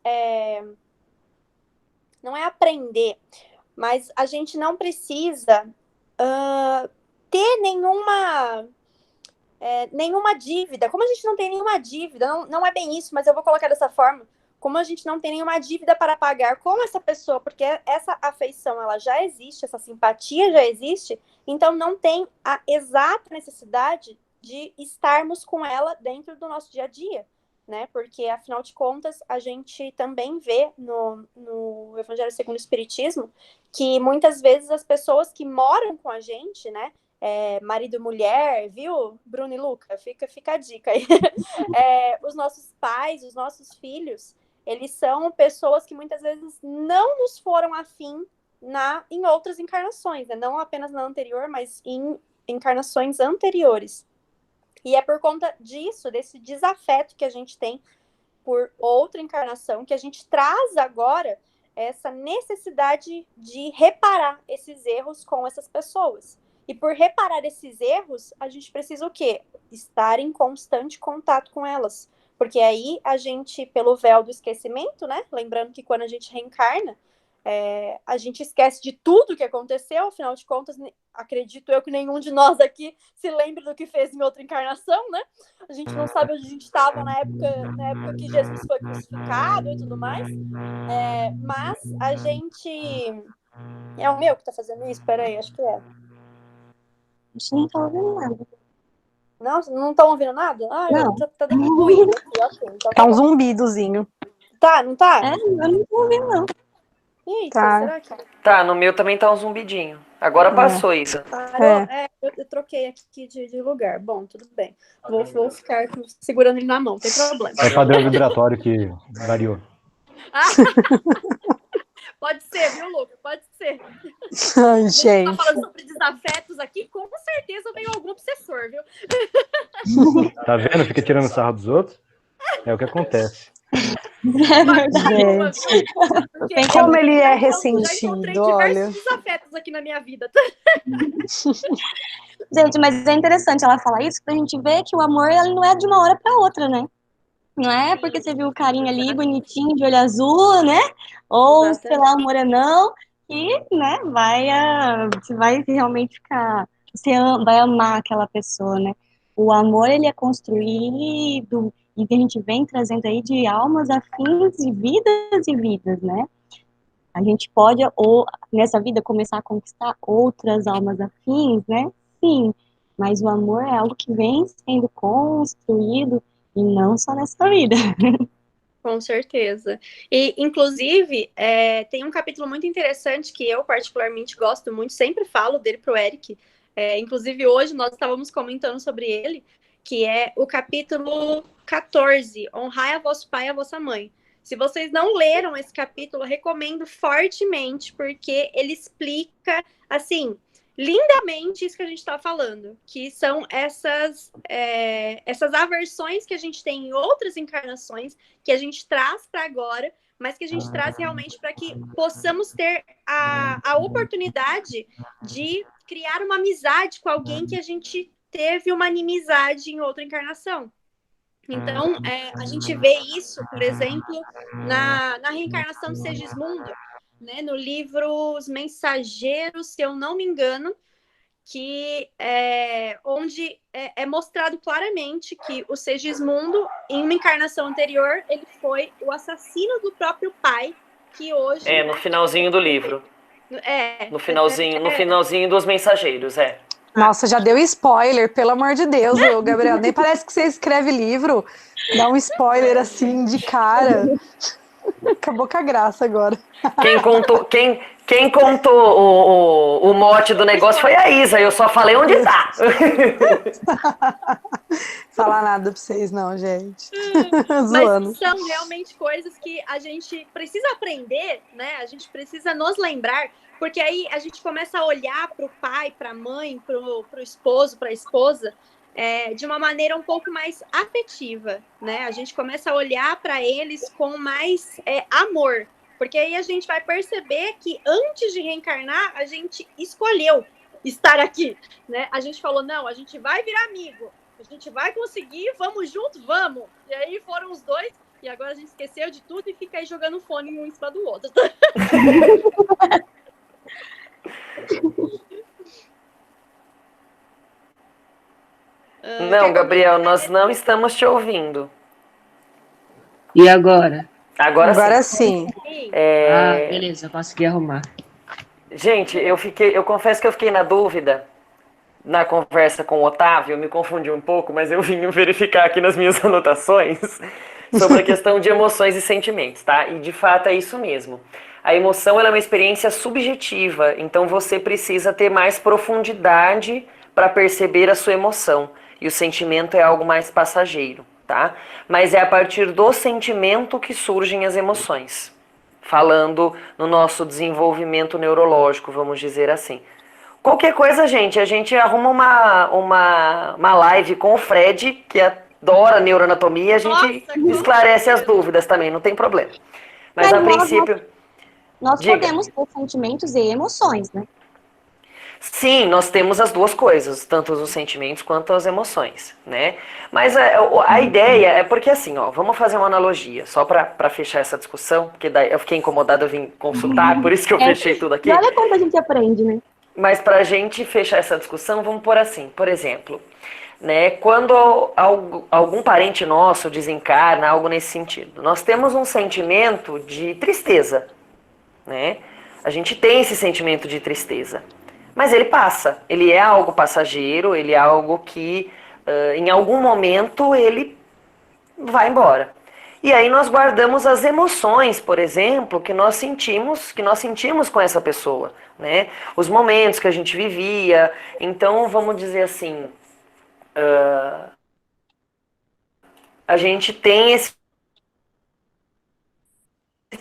não é aprender, mas a gente não precisa ter nenhuma dívida. Como a gente não tem nenhuma dívida, não é bem isso, mas eu vou colocar dessa forma, como a gente não tem nenhuma dívida para pagar com essa pessoa, porque essa afeição, ela já existe, essa simpatia já existe, então não tem a exata necessidade de estarmos com ela dentro do nosso dia a dia, né? Porque, afinal de contas, a gente também vê no Evangelho segundo o Espiritismo que muitas vezes as pessoas que moram com a gente, né? Marido e mulher, viu, Bruno e Luca? Fica a dica aí. Os nossos pais, os nossos filhos, eles são pessoas que muitas vezes não nos foram afim em outras encarnações, né? Não apenas na anterior, mas em encarnações anteriores. E é por conta disso, desse desafeto que a gente tem por outra encarnação, que a gente traz agora essa necessidade de reparar esses erros com essas pessoas. E por reparar esses erros, a gente precisa o quê? Estar em constante contato com elas. Porque aí a gente, pelo véu do esquecimento, né? Lembrando que quando a gente reencarna, a gente esquece de tudo que aconteceu, afinal de contas, acredito eu que nenhum de nós aqui se lembre do que fez em outra encarnação, né? A gente não sabe onde a gente estava na época que Jesus foi crucificado e tudo mais. Mas a gente... É o meu que tá fazendo isso? Peraí, acho que é. A gente não tá ouvindo nada. Não estão ouvindo nada? Não. Tá dando ruído aqui, ok. Então Tá um zumbidozinho. Tá, não tá? Eu não tô ouvindo, não. Eita, Tá. será que... Tá, no meu também tá um zumbidinho. Agora passou isso. Eu troquei aqui de lugar. Bom, tudo bem. Vou ficar segurando ele na mão, não tem problema. É o padrão vibratório que variou. Pode ser, viu, Luca? Pode ser. Ai, Você gente. tá falando sobre desafetos aqui, com certeza veio algum obsessor, viu? Tá vendo? Fica tirando sarro dos outros. É o que acontece. É verdade. Gente, Porque como ele é já ressentido, encontrei olha. diversos desafetos aqui na minha vida. Gente, mas é interessante ela falar isso, pra gente ver que o amor ele não é de uma hora pra outra, né? Não é porque você viu o carinha ali, bonitinho, de olho azul, né? Ou, Exatamente. sei lá, um morenão, que, né, você vai realmente ficar... vai amar aquela pessoa, né? O amor, ele é construído, e que a gente vem trazendo aí de almas afins e vidas, né? A gente pode, ou nessa vida, começar a conquistar outras almas afins, né? Sim, mas o amor é algo que vem sendo construído, e não só nessa vida. Com certeza. E, inclusive, tem um capítulo muito interessante que eu particularmente gosto muito, sempre falo dele pro Eric. Inclusive, hoje nós estávamos comentando sobre ele, que é o capítulo 14, Honrai a vosso pai e a vossa mãe. Se vocês não leram esse capítulo, eu recomendo fortemente, porque ele explica, assim, lindamente isso que a gente está falando, que são essas aversões que a gente tem em outras encarnações, que a gente traz para agora, mas que a gente traz realmente para que possamos ter a oportunidade de criar uma amizade com alguém que a gente teve uma inimizade em outra encarnação. Então, a gente vê isso, por exemplo, na reencarnação de Segismundo, né, no livro Os Mensageiros, se eu não me engano, onde é mostrado claramente que o Segismundo, em uma encarnação anterior, ele foi o assassino do próprio pai, que hoje... no finalzinho do livro. No finalzinho dos Mensageiros, Nossa, já deu spoiler, pelo amor de Deus, Gabriel. Nem parece que você escreve livro. Dá um spoiler assim de cara. Acabou com a graça agora. Quem contou o mote do negócio foi a Isa, eu só falei onde tá. Falar nada pra vocês, não, gente. Mas são realmente coisas que a gente precisa aprender, né? A gente precisa nos lembrar, porque aí a gente começa a olhar para o pai, para a mãe, para o esposo, para a esposa, de uma maneira um pouco mais afetiva, né? A gente começa a olhar para eles com mais amor, porque aí a gente vai perceber que antes de reencarnar, a gente escolheu estar aqui, né? A gente falou, não, a gente vai virar amigo, a gente vai conseguir, vamos juntos, vamos. E aí foram os dois, e agora a gente esqueceu de tudo e fica aí jogando fone um em cima do outro. Não, Gabriel, nós não estamos te ouvindo. E agora? Agora sim. Beleza, consegui arrumar. Gente, eu confesso que eu fiquei na dúvida na conversa com o Otávio, eu me confundi um pouco, mas eu vim verificar aqui nas minhas anotações sobre a questão de emoções e sentimentos, tá? E de fato é isso mesmo. A emoção ela é uma experiência subjetiva, então você precisa ter mais profundidade para perceber a sua emoção. E o sentimento é algo mais passageiro, tá? Mas é a partir do sentimento que surgem as emoções. Falando no nosso desenvolvimento neurológico, vamos dizer assim. Qualquer coisa, gente, a gente arruma uma live com o Fred, que adora neuroanatomia, a gente esclarece as dúvidas também, não tem problema. Mas a princípio... Nós podemos ter sentimentos e emoções, né? Sim, nós temos as duas coisas, tanto os sentimentos quanto as emoções, né? Mas a ideia é porque assim, ó, vamos fazer uma analogia, só para fechar essa discussão, porque daí eu fiquei incomodada, eu vim consultar, por isso que eu fechei tudo aqui. Olha como a gente aprende, né? Mas para a gente fechar essa discussão, vamos pôr assim, por exemplo, né, quando algum parente nosso desencarna, algo nesse sentido, nós temos um sentimento de tristeza, né? A gente tem esse sentimento de tristeza. Mas ele passa, ele é algo passageiro, ele é algo que em algum momento ele vai embora. E aí nós guardamos as emoções, por exemplo, que nós sentimos com essa pessoa, né? Os momentos que a gente vivia. Então, vamos dizer assim, a gente tem esse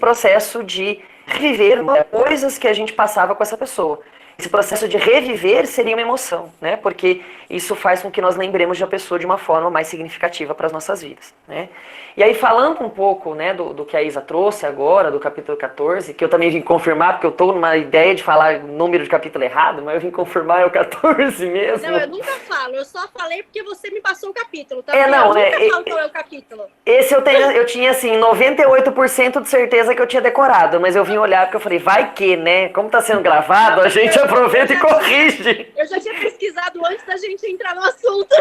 processo de reviver coisas que a gente passava com essa pessoa. Esse processo de reviver seria uma emoção, né? Porque isso faz com que nós lembremos de a pessoa de uma forma mais significativa para as nossas vidas, né? E aí, falando um pouco, né, do que a Isa trouxe agora, do capítulo 14, que eu também vim confirmar, porque eu estou numa ideia de falar o número de capítulo errado, mas eu vim confirmar, é o 14 mesmo. Não, eu nunca falo, eu só falei porque você me passou o capítulo, tá? Eu nunca falo qual é o capítulo. Esse eu tinha, assim, 98% de certeza que eu tinha decorado, mas eu vim olhar porque eu falei, vai que, né? Como está sendo gravado, a gente aproveita e corrige. Eu já tinha pesquisado antes da gente entrar no assunto.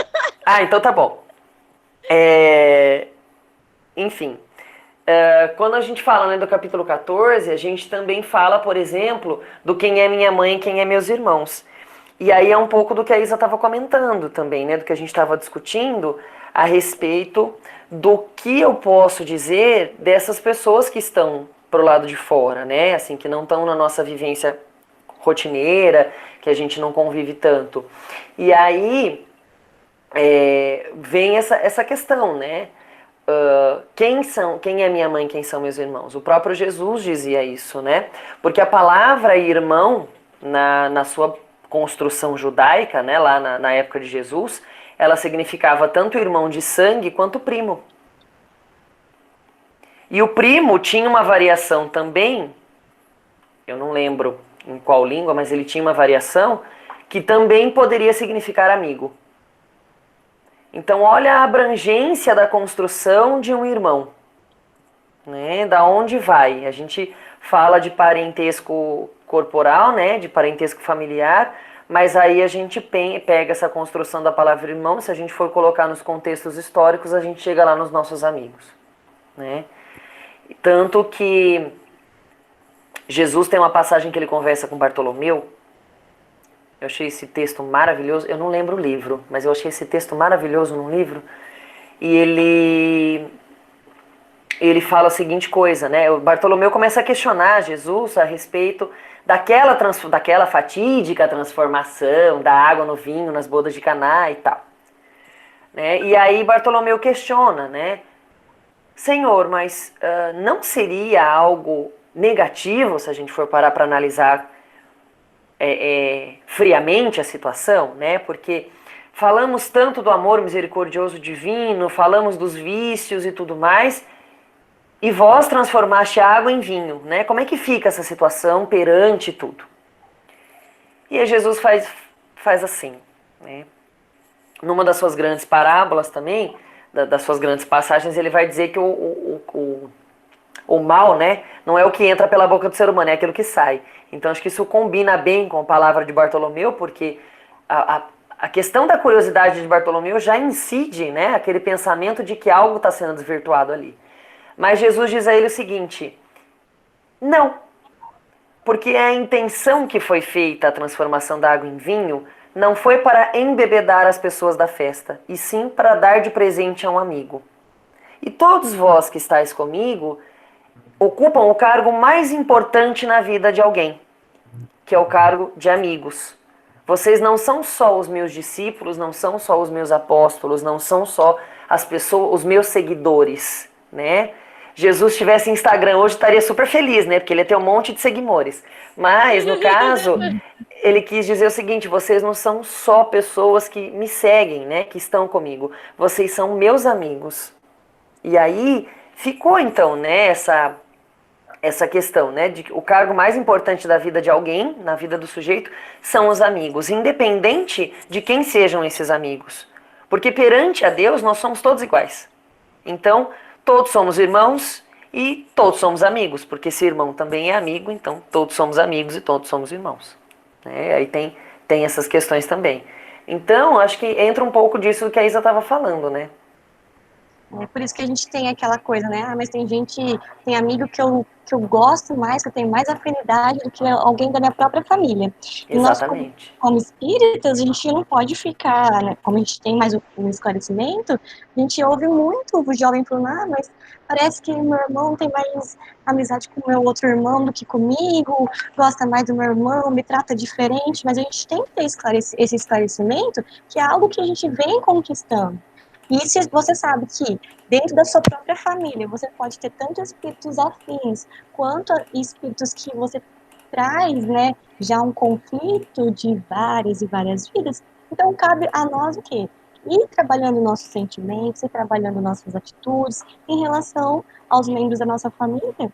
Ah, então tá bom. Enfim, quando a gente fala, né, do capítulo 14, a gente também fala, por exemplo, do quem é minha mãe e quem é meus irmãos. E aí é um pouco do que a Isa estava comentando também, né, do que a gente estava discutindo a respeito do que eu posso dizer dessas pessoas que estão pro lado de fora, né, assim, que não estão na nossa vivência rotineira, que a gente não convive tanto. E aí vem essa questão, né? Quem é minha mãe, quem são meus irmãos? O próprio Jesus dizia isso, né? Porque a palavra irmão, na sua construção judaica, né, lá na época de Jesus, ela significava tanto irmão de sangue quanto primo. E o primo tinha uma variação também, eu não lembro em qual língua, mas ele tinha uma variação que também poderia significar amigo. Então, olha a abrangência da construção de um irmão, né? Da onde vai? A gente fala de parentesco corporal, né? De parentesco familiar, mas aí a gente pega essa construção da palavra irmão, se a gente for colocar nos contextos históricos, a gente chega lá nos nossos amigos, né? Tanto que Jesus tem uma passagem que ele conversa com Bartolomeu. Eu achei esse texto maravilhoso. Eu não lembro o livro, mas eu achei esse texto maravilhoso num livro. E ele fala a seguinte coisa, né? O Bartolomeu começa a questionar Jesus a respeito daquela fatídica transformação da água no vinho nas bodas de Caná e tal, né? E aí Bartolomeu questiona, né? Senhor, mas não seria algo negativo se a gente for parar para analisar friamente a situação, né? Porque falamos tanto do amor misericordioso divino, falamos dos vícios e tudo mais, e vós transformaste a água em vinho, né? Como é que fica essa situação perante tudo? E aí Jesus faz assim, né? Numa das suas grandes parábolas também, das suas grandes passagens, ele vai dizer que o mal, né, não é o que entra pela boca do ser humano, é aquilo que sai. Então acho que isso combina bem com a palavra de Bartolomeu, porque a questão da curiosidade de Bartolomeu já incide, né, aquele pensamento de que algo está sendo desvirtuado ali. Mas Jesus diz a ele o seguinte: não, porque a intenção que foi feita a transformação da água em vinho não foi para embebedar as pessoas da festa, e sim para dar de presente a um amigo. E todos vós que estáis comigo ocupam o cargo mais importante na vida de alguém, que é o cargo de amigos. Vocês não são só os meus discípulos, não são só os meus apóstolos, não são só as pessoas, os meus seguidores, né? Jesus tivesse Instagram hoje estaria super feliz, né? Porque ele ia ter um monte de seguidores. Mas, no caso, ele quis dizer o seguinte: vocês não são só pessoas que me seguem, né? Que estão comigo. Vocês são meus amigos. E aí ficou, então, né? Essa questão, né? De que o cargo mais importante da vida de alguém, na vida do sujeito, são os amigos. Independente de quem sejam esses amigos. Porque perante a Deus nós somos todos iguais. Então, todos somos irmãos e todos somos amigos, porque se irmão também é amigo, então todos somos amigos e todos somos irmãos. Aí tem essas questões também. Então, acho que entra um pouco disso do que a Isa estava falando, né? É por isso que a gente tem aquela coisa, né? Mas tem amigo que eu gosto mais, que eu tenho mais afinidade do que alguém da minha própria família. Exatamente. E nós, como espíritas, a gente não pode ficar, né? Como a gente tem mais um esclarecimento, a gente ouve muito o jovem falando: mas parece que meu irmão tem mais amizade com o meu outro irmão do que comigo, gosta mais do meu irmão, me trata diferente, mas a gente tem que ter esse esclarecimento, que é algo que a gente vem conquistando. E se você sabe que dentro da sua própria família você pode ter tanto espíritos afins quanto espíritos que você traz, né, já um conflito de várias e várias vidas, então cabe a nós o quê? Ir trabalhando nossos sentimentos, ir trabalhando nossas atitudes em relação aos membros da nossa família,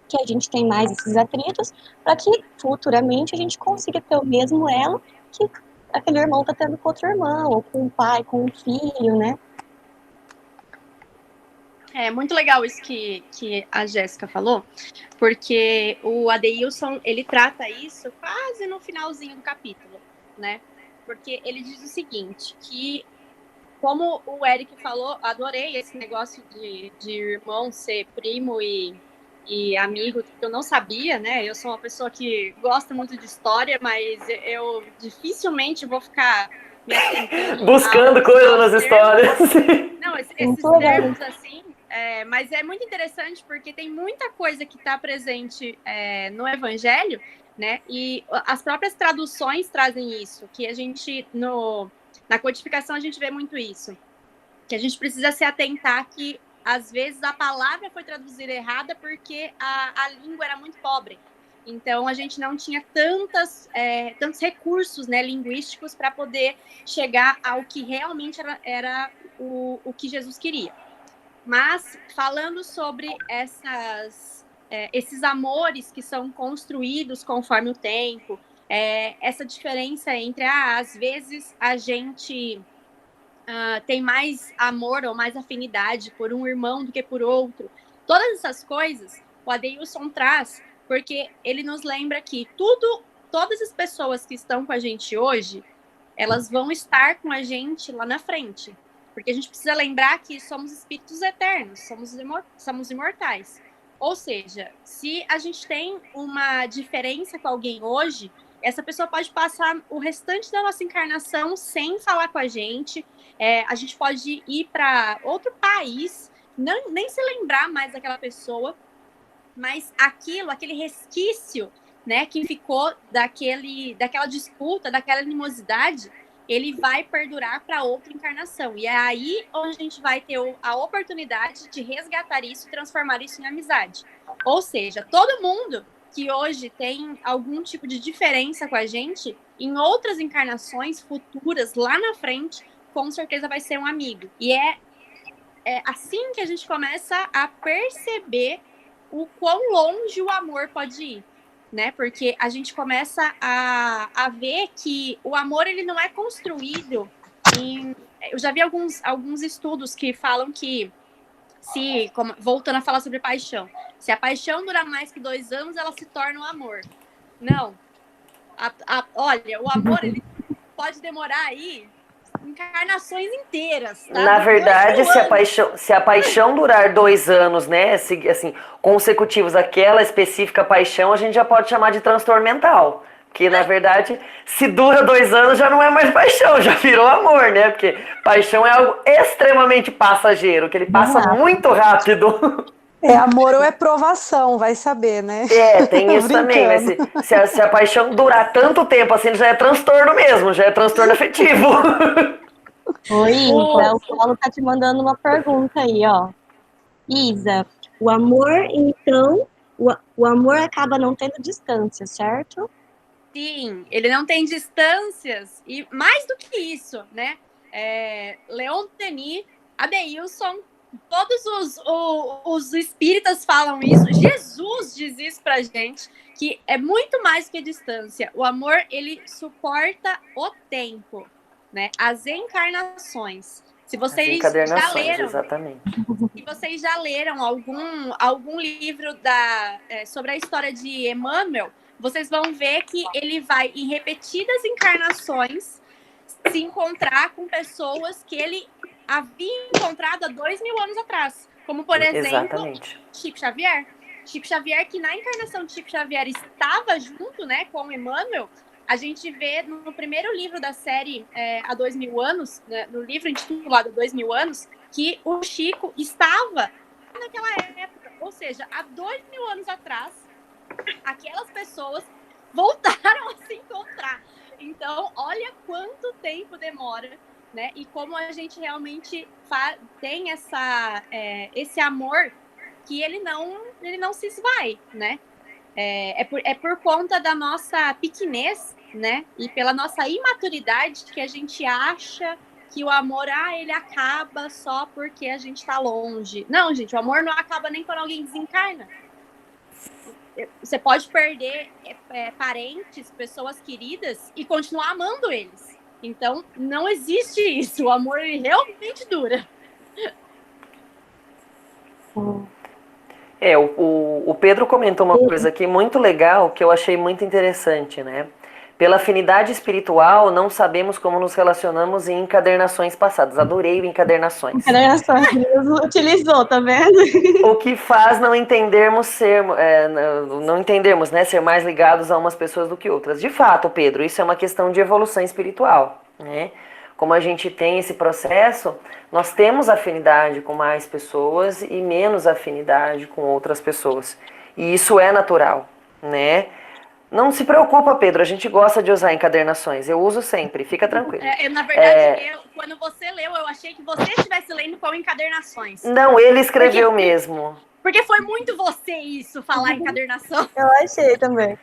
que a gente tem mais esses atritos, para que futuramente a gente consiga ter o mesmo elo que aquele irmão está tendo com outro irmão, ou com o pai, com o filho, né? É muito legal isso que a Jéssica falou, porque o Adeilson, ele trata isso quase no finalzinho do capítulo, né? Porque ele diz o seguinte, que como o Eric falou, adorei esse negócio de irmão ser primo e amigo, que eu não sabia, né? Eu sou uma pessoa que gosta muito de história, mas eu dificilmente vou ficar me atentando buscando coisas nas histórias. Não, esses termos assim. Mas é muito interessante porque tem muita coisa que está presente no Evangelho, né? E as próprias traduções trazem isso, que a gente, na codificação, a gente vê muito isso. Que a gente precisa se atentar que, às vezes, a palavra foi traduzida errada porque a língua era muito pobre. Então, a gente não tinha tantos recursos, né, linguísticos para poder chegar ao que realmente era o que Jesus queria. Mas, falando sobre esses amores que são construídos conforme o tempo, essa diferença entre, às vezes, a gente tem mais amor ou mais afinidade por um irmão do que por outro. Todas essas coisas, o Adeilson traz, porque ele nos lembra que todas as pessoas que estão com a gente hoje, elas vão estar com a gente lá na frente. Porque a gente precisa lembrar que somos espíritos eternos, somos imortais. Ou seja, se a gente tem uma diferença com alguém hoje, essa pessoa pode passar o restante da nossa encarnação sem falar com a gente. A gente pode ir para outro país, nem se lembrar mais daquela pessoa, mas aquele resquício, né, que ficou daquela disputa, daquela animosidade, ele vai perdurar para outra encarnação. E é aí onde a gente vai ter a oportunidade de resgatar isso e transformar isso em amizade. Ou seja, todo mundo que hoje tem algum tipo de diferença com a gente, em outras encarnações futuras, lá na frente, com certeza vai ser um amigo. E é assim que a gente começa a perceber o quão longe o amor pode ir. Né? Porque a gente começa a ver que o amor ele não é construído eu já vi alguns estudos que falam que voltando a falar sobre paixão, se a paixão durar mais que 2 anos, ela se torna um amor. Não. Olha, o amor ele pode demorar aí encarnações inteiras. Tá? Na verdade, se a paixão durar 2 anos, né, assim, consecutivos, aquela específica paixão, a gente já pode chamar de transtorno mental. Porque, na verdade, se dura 2 anos, já não é mais paixão, já virou amor, né? Porque paixão é algo extremamente passageiro, que ele passa muito rápido. É amor ou é provação, vai saber, né? Tem isso também, mas se a paixão durar tanto tempo assim, já é transtorno mesmo, já é transtorno afetivo. Oi, Isa, o Paulo tá te mandando uma pergunta aí, ó. Isa, o amor, então, o amor acaba não tendo distância, certo? Sim, ele não tem distâncias, e mais do que isso, né? Leon Denis, Adeilson, todos os espíritas falam isso, Jesus diz isso pra gente, que é muito mais que distância. O amor, ele suporta o tempo, né? As encarnações. Se vocês já leram, exatamente. Se vocês já leram algum livro sobre a história de Emmanuel, vocês vão ver que ele vai, em repetidas encarnações, se encontrar com pessoas que ele havia encontrado há 2000 anos atrás. Como, por exemplo, Chico Xavier. Chico Xavier, que na encarnação de Chico Xavier estava junto, né, com Emmanuel. A gente vê no primeiro livro da série há 2000 anos, né, no livro intitulado 2000 anos, que o Chico estava naquela época. Ou seja, há 2000 anos atrás, aquelas pessoas voltaram a se encontrar. Então, olha quanto tempo demora, né? E como a gente realmente tem esse amor que ele não se esvai, né? É por conta da nossa pequenez, né? E pela nossa imaturidade que a gente acha que o amor, ele acaba só porque a gente está longe. Não, gente, o amor não acaba nem quando alguém desencarna. Você pode perder parentes, pessoas queridas e continuar amando eles. Então, não existe isso. O amor, ele realmente dura. O Pedro comentou uma coisa aqui muito legal, que eu achei muito interessante, né? Pela afinidade espiritual, não sabemos como nos relacionamos em encadernações passadas. Adorei o encadernações. Encadernações, utilizou, tá vendo? O que faz não entendermos ser mais ligados a umas pessoas do que outras. De fato, Pedro, isso é uma questão de evolução espiritual, né? Como a gente tem esse processo, nós temos afinidade com mais pessoas e menos afinidade com outras pessoas. E isso é natural, né? Não se preocupa, Pedro, a gente gosta de usar encadernações. Eu uso sempre, fica tranquilo. Na verdade, quando você leu, eu achei que você estivesse lendo com encadernações. Não, ele escreveu mesmo. Porque foi muito você isso, falar encadernação. Eu achei também.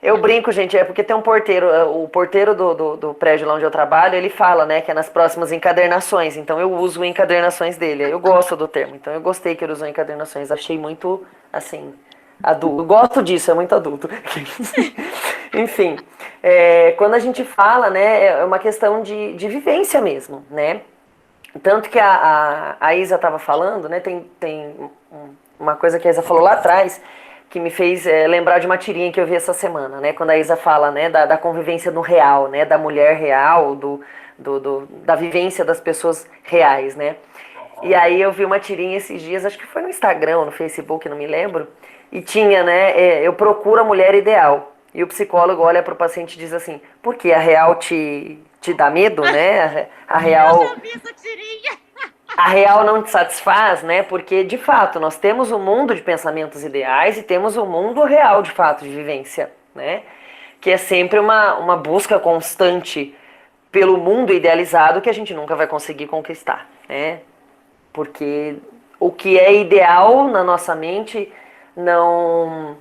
Eu brinco, gente, porque tem um porteiro, o porteiro do prédio lá onde eu trabalho, ele fala, né, que é nas próximas encadernações, então eu uso encadernações dele. Eu gosto do termo, então eu gostei que ele usou encadernações, achei muito, assim, adulto. Gosto disso, é muito adulto. Enfim, quando a gente fala, né, é uma questão de vivência mesmo, né? Tanto que a Isa estava falando, né, tem uma coisa que a Isa falou lá atrás, que me fez lembrar de uma tirinha que eu vi essa semana, né? Quando a Isa fala, né, da convivência no real, né? Da mulher real, da vivência das pessoas reais, né? E aí eu vi uma tirinha esses dias, acho que foi no Instagram ou no Facebook, não me lembro, e tinha, né, eu procuro a mulher ideal. E o psicólogo olha para o paciente e diz assim, por que a real te dá medo, né? A real... Eu já vi essa tirinha. A real não te satisfaz, né? Porque, de fato, nós temos um mundo de pensamentos ideais e temos um mundo real, de fato, de vivência, né? Que é sempre uma busca constante pelo mundo idealizado que a gente nunca vai conseguir conquistar, né? Porque o que é ideal na nossa mente não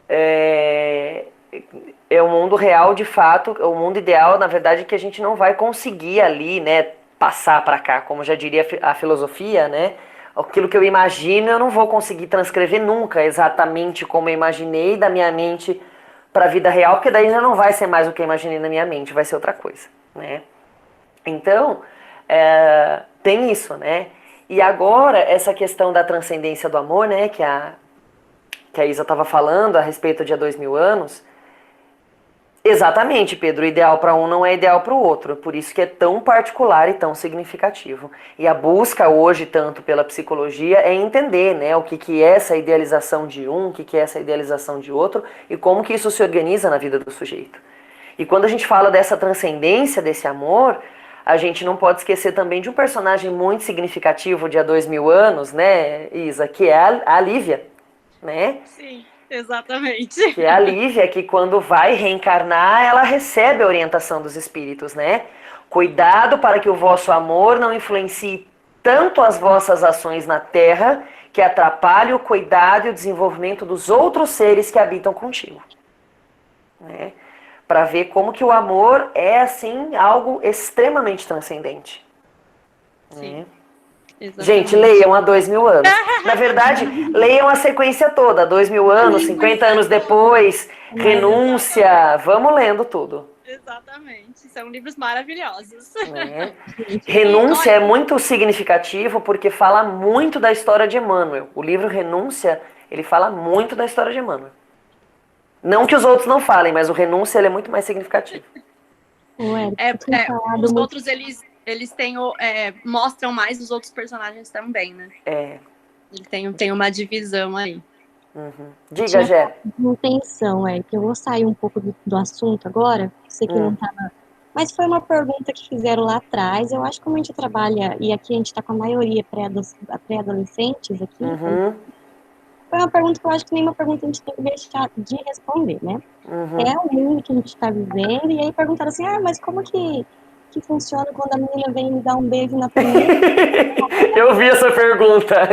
é o mundo real, de fato, o mundo ideal, na verdade, que a gente não vai conseguir ali, né, passar para cá, como já diria a filosofia, né? Aquilo que eu imagino, eu não vou conseguir transcrever nunca exatamente como eu imaginei da minha mente para a vida real, porque daí já não vai ser mais o que eu imaginei na minha mente, vai ser outra coisa, né? Então, tem isso, né? E agora, essa questão da transcendência do amor, né, que a Isa estava falando a respeito de há 2000 anos, exatamente, Pedro, o ideal para um não é ideal para o outro, por isso que é tão particular e tão significativo. E a busca hoje, tanto pela psicologia, é entender, né, o que é essa idealização de um, o que é essa idealização de outro, e como que isso se organiza na vida do sujeito. E quando a gente fala dessa transcendência, desse amor, a gente não pode esquecer também de um personagem muito significativo de há 2000 anos, né, Isa, que é a Lívia, né? Sim, exatamente. Que é a Lívia, que quando vai reencarnar, ela recebe a orientação dos espíritos, né? Cuidado para que o vosso amor não influencie tanto as vossas ações na Terra, que atrapalhe o cuidado e o desenvolvimento dos outros seres que habitam contigo, né? Para ver como que o amor é, assim, algo extremamente transcendente. Sim, Né? exatamente. Gente, leiam há 2000 anos. Na verdade, leiam a sequência toda, 2000 anos, 50 anos depois, Renúncia, vamos lendo tudo. Exatamente, são livros maravilhosos. Né? Renúncia é muito significativo porque fala muito da história de Emmanuel. O livro Renúncia, ele fala muito da história de Emmanuel. Não que os outros não falem, mas o Renúncia ele é muito mais significativo. Os outros, eles têm mostram mais os outros personagens também, né? Ele tem uma divisão aí. Uhum. Diga, Gé. Intenção, que eu vou sair um pouco do assunto agora, sei que não estava... Mas foi uma pergunta que fizeram lá atrás, eu acho que como a gente trabalha, e aqui a gente está com a maioria pré-adolescentes aqui, foi uma pergunta que eu acho que nenhuma pergunta a gente tem que deixar de responder, né? É o mundo que a gente está vivendo, e aí perguntaram assim, mas como que funciona quando a menina vem me dar um beijo na primeira? Eu vi essa pergunta.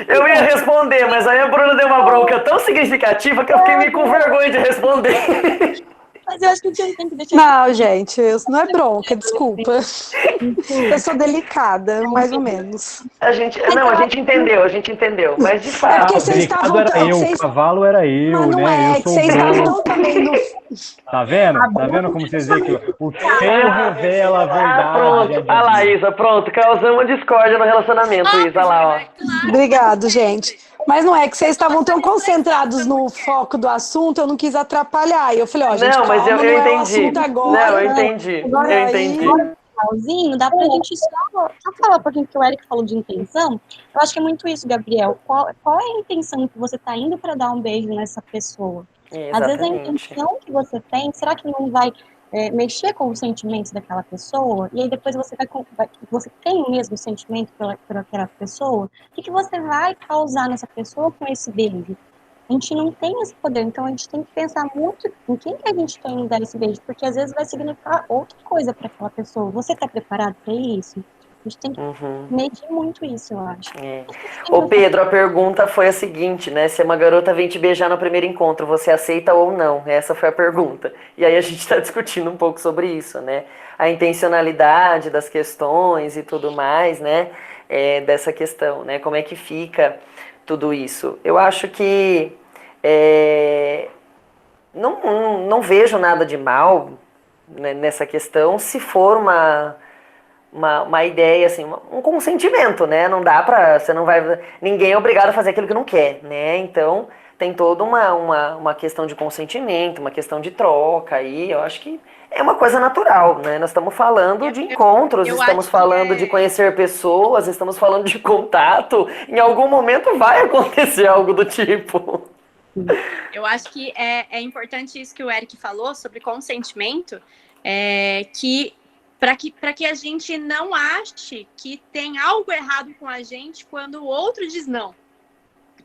Eu ia responder, mas aí a Bruna deu uma bronca tão significativa que eu fiquei meio com vergonha de responder. Mas eu acho que a gente tem que deixar... Não, gente, isso não é bronca, desculpa. Eu sou delicada, mais ou menos. A gente entendeu, mas de fato... É porque vocês estavam... O cavalo era eu, mas não né? é, que vocês estavam também no... Tá vendo? Tá vendo como vocês veem que o tempo revela a verdade? Pronto, a lá, Isa, pronto, causamos discórdia no relacionamento, Isa, olha lá, ó. Obrigado, gente. Mas não é que vocês estavam tão concentrados no foco do assunto, eu não quis atrapalhar. E eu falei, gente, não, mas calma, eu não entendi. é o assunto agora. Não, eu entendi. Agora, eu entendi. Finalzinho, dá pra gente só falar um pouquinho que o Eric falou de intenção. Eu acho que é muito isso, Gabriel. Qual é a intenção que você tá indo para dar um beijo nessa pessoa? Exatamente. Às vezes a intenção que você tem, será que não vai mexer com os sentimentos daquela pessoa? E aí depois você você tem o mesmo sentimento por aquela pessoa? O que você vai causar nessa pessoa com esse beijo? A gente não tem esse poder, então a gente tem que pensar muito em quem que a gente está indo dar esse beijo, porque às vezes vai significar outra coisa para aquela pessoa. Você está preparado para isso? A gente tem que medir muito isso, eu acho. Ô Pedro, a pergunta foi a seguinte, né? Se uma garota vem te beijar no primeiro encontro, você aceita ou não? Essa foi a pergunta. E aí a gente está discutindo um pouco sobre isso, né? A intencionalidade das questões e tudo mais, né? Dessa questão, né? Como é que fica tudo isso? Eu acho que não vejo nada de mal, né, nessa questão, se for uma ideia, assim, um consentimento, né? Não dá pra, você não vai, ninguém é obrigado a fazer aquilo que não quer, né? Então, tem toda uma questão de consentimento, uma questão de troca aí, eu acho que é uma coisa natural, né? Nós estamos falando de encontros, estamos falando de conhecer pessoas, estamos falando de contato, em algum momento vai acontecer algo do tipo. Eu acho que é importante isso que o Eric falou sobre consentimento, que para que a gente não ache que tem algo errado com a gente quando o outro diz não.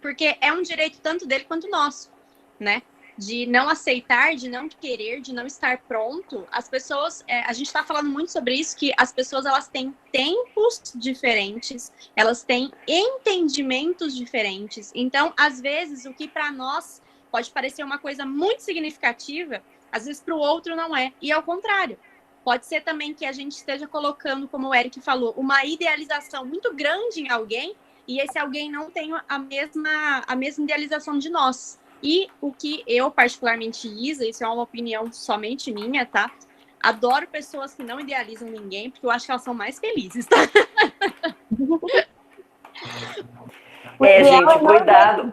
Porque é um direito tanto dele quanto nosso, né? De não aceitar, de não querer, de não estar pronto. As pessoas, a gente está falando muito sobre isso, que as pessoas elas têm tempos diferentes, elas têm entendimentos diferentes. Então, às vezes, o que para nós pode parecer uma coisa muito significativa, às vezes para o outro não é. E ao contrário. Pode ser também que a gente esteja colocando, como o Eric falou, uma idealização muito grande em alguém, e esse alguém não tem a mesma idealização de nós. E o que eu, particularmente, Isa, isso é uma opinião somente minha, tá? Adoro pessoas que não idealizam ninguém, porque eu acho que elas são mais felizes, tá? Gente,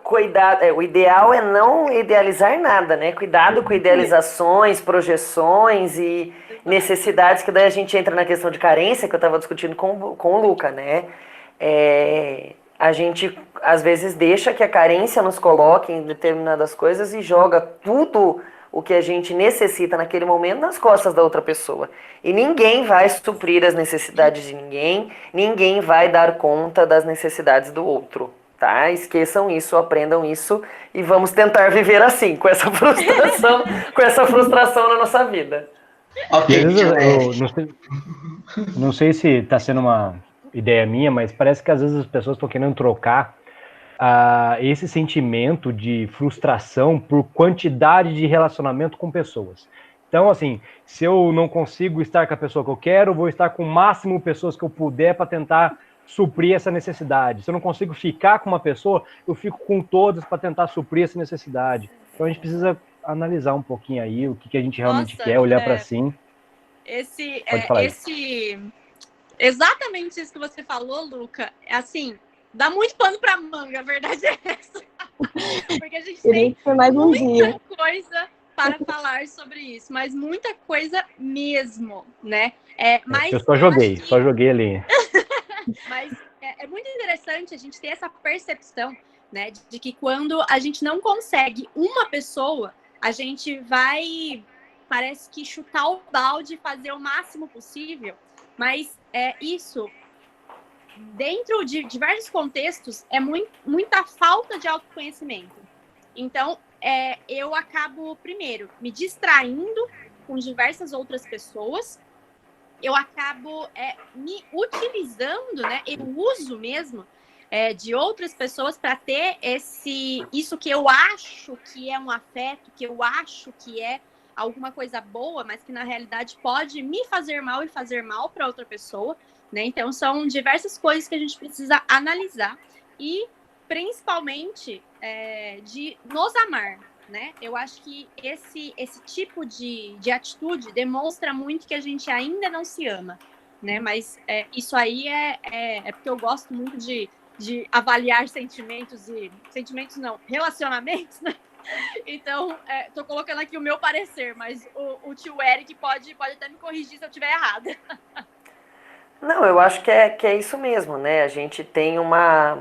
cuidado. O ideal é não idealizar nada, né? Cuidado com idealizações, projeções e necessidades, que daí a gente entra na questão de carência, que eu estava discutindo com o Luca, né? A gente, às vezes, deixa que a carência nos coloque em determinadas coisas e joga tudo o que a gente necessita naquele momento nas costas da outra pessoa. E ninguém vai suprir as necessidades de ninguém vai dar conta das necessidades do outro, tá? Esqueçam isso, aprendam isso e vamos tentar viver assim, com essa frustração na nossa vida. Ok. Não sei se está sendo uma ideia minha, mas parece que às vezes as pessoas estão querendo trocar esse sentimento de frustração por quantidade de relacionamento com pessoas. Então, assim, se eu não consigo estar com a pessoa que eu quero, eu vou estar com o máximo de pessoas que eu puder para tentar suprir essa necessidade. Se eu não consigo ficar com uma pessoa, eu fico com todas para tentar suprir essa necessidade. Então, a gente precisa analisar um pouquinho aí o que a gente realmente quer, olhar para si. Exatamente isso que você falou, Luca. Assim, dá muito pano pra manga, a verdade é essa. Porque a gente tem muita coisa para falar sobre isso, mas muita coisa mesmo, né? Mas eu só joguei ali. Mas é muito interessante a gente ter essa percepção, né, de que quando a gente não consegue uma pessoa, a gente vai, parece que chutar o balde e fazer o máximo possível, mas isso, dentro de diversos contextos, é muita falta de autoconhecimento. Então, eu acabo, primeiro, me distraindo com diversas outras pessoas, eu acabo me utilizando, né? Eu uso mesmo de outras pessoas para ter isso que eu acho que é um afeto, que eu acho que é alguma coisa boa, mas que na realidade pode me fazer mal e fazer mal para outra pessoa, né? Então são diversas coisas que a gente precisa analisar e principalmente de nos amar, né? Eu acho que esse tipo de atitude demonstra muito que a gente ainda não se ama, né? Mas isso aí é porque eu gosto muito de avaliar relacionamentos, né? Então, tô colocando aqui o meu parecer, mas o tio Eric pode até me corrigir se eu estiver errada. Não, eu acho que é isso mesmo, né? A gente tem uma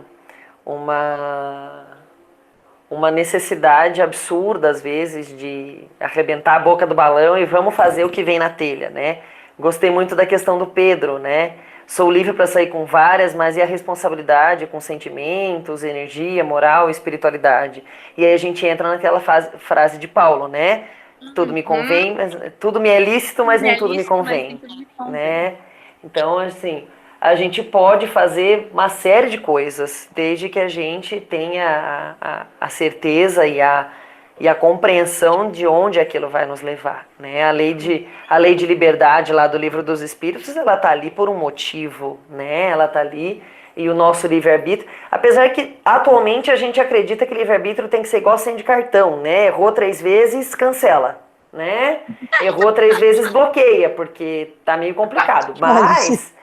necessidade absurda, às vezes, de arrebentar a boca do balão e vamos fazer o que vem na telha, né? Gostei muito da questão do Pedro, né? Sou livre para sair com várias, mas e a responsabilidade com sentimentos, energia, moral, espiritualidade? E aí a gente entra naquela frase de Paulo, né? Tudo me convém, mas tudo me é lícito, mas nem tudo me convém, né? Então, assim, a gente pode fazer uma série de coisas, desde que a gente tenha a certeza e a compreensão de onde aquilo vai nos levar, né? A lei de liberdade lá do Livro dos Espíritos, ela tá ali por um motivo, né? Ela tá ali, e o nosso livre-arbítrio, apesar que atualmente a gente acredita que livre-arbítrio tem que ser igual senha de cartão, né? Errou 3 vezes, cancela, né? Errou 3 vezes, bloqueia, porque tá meio complicado, mas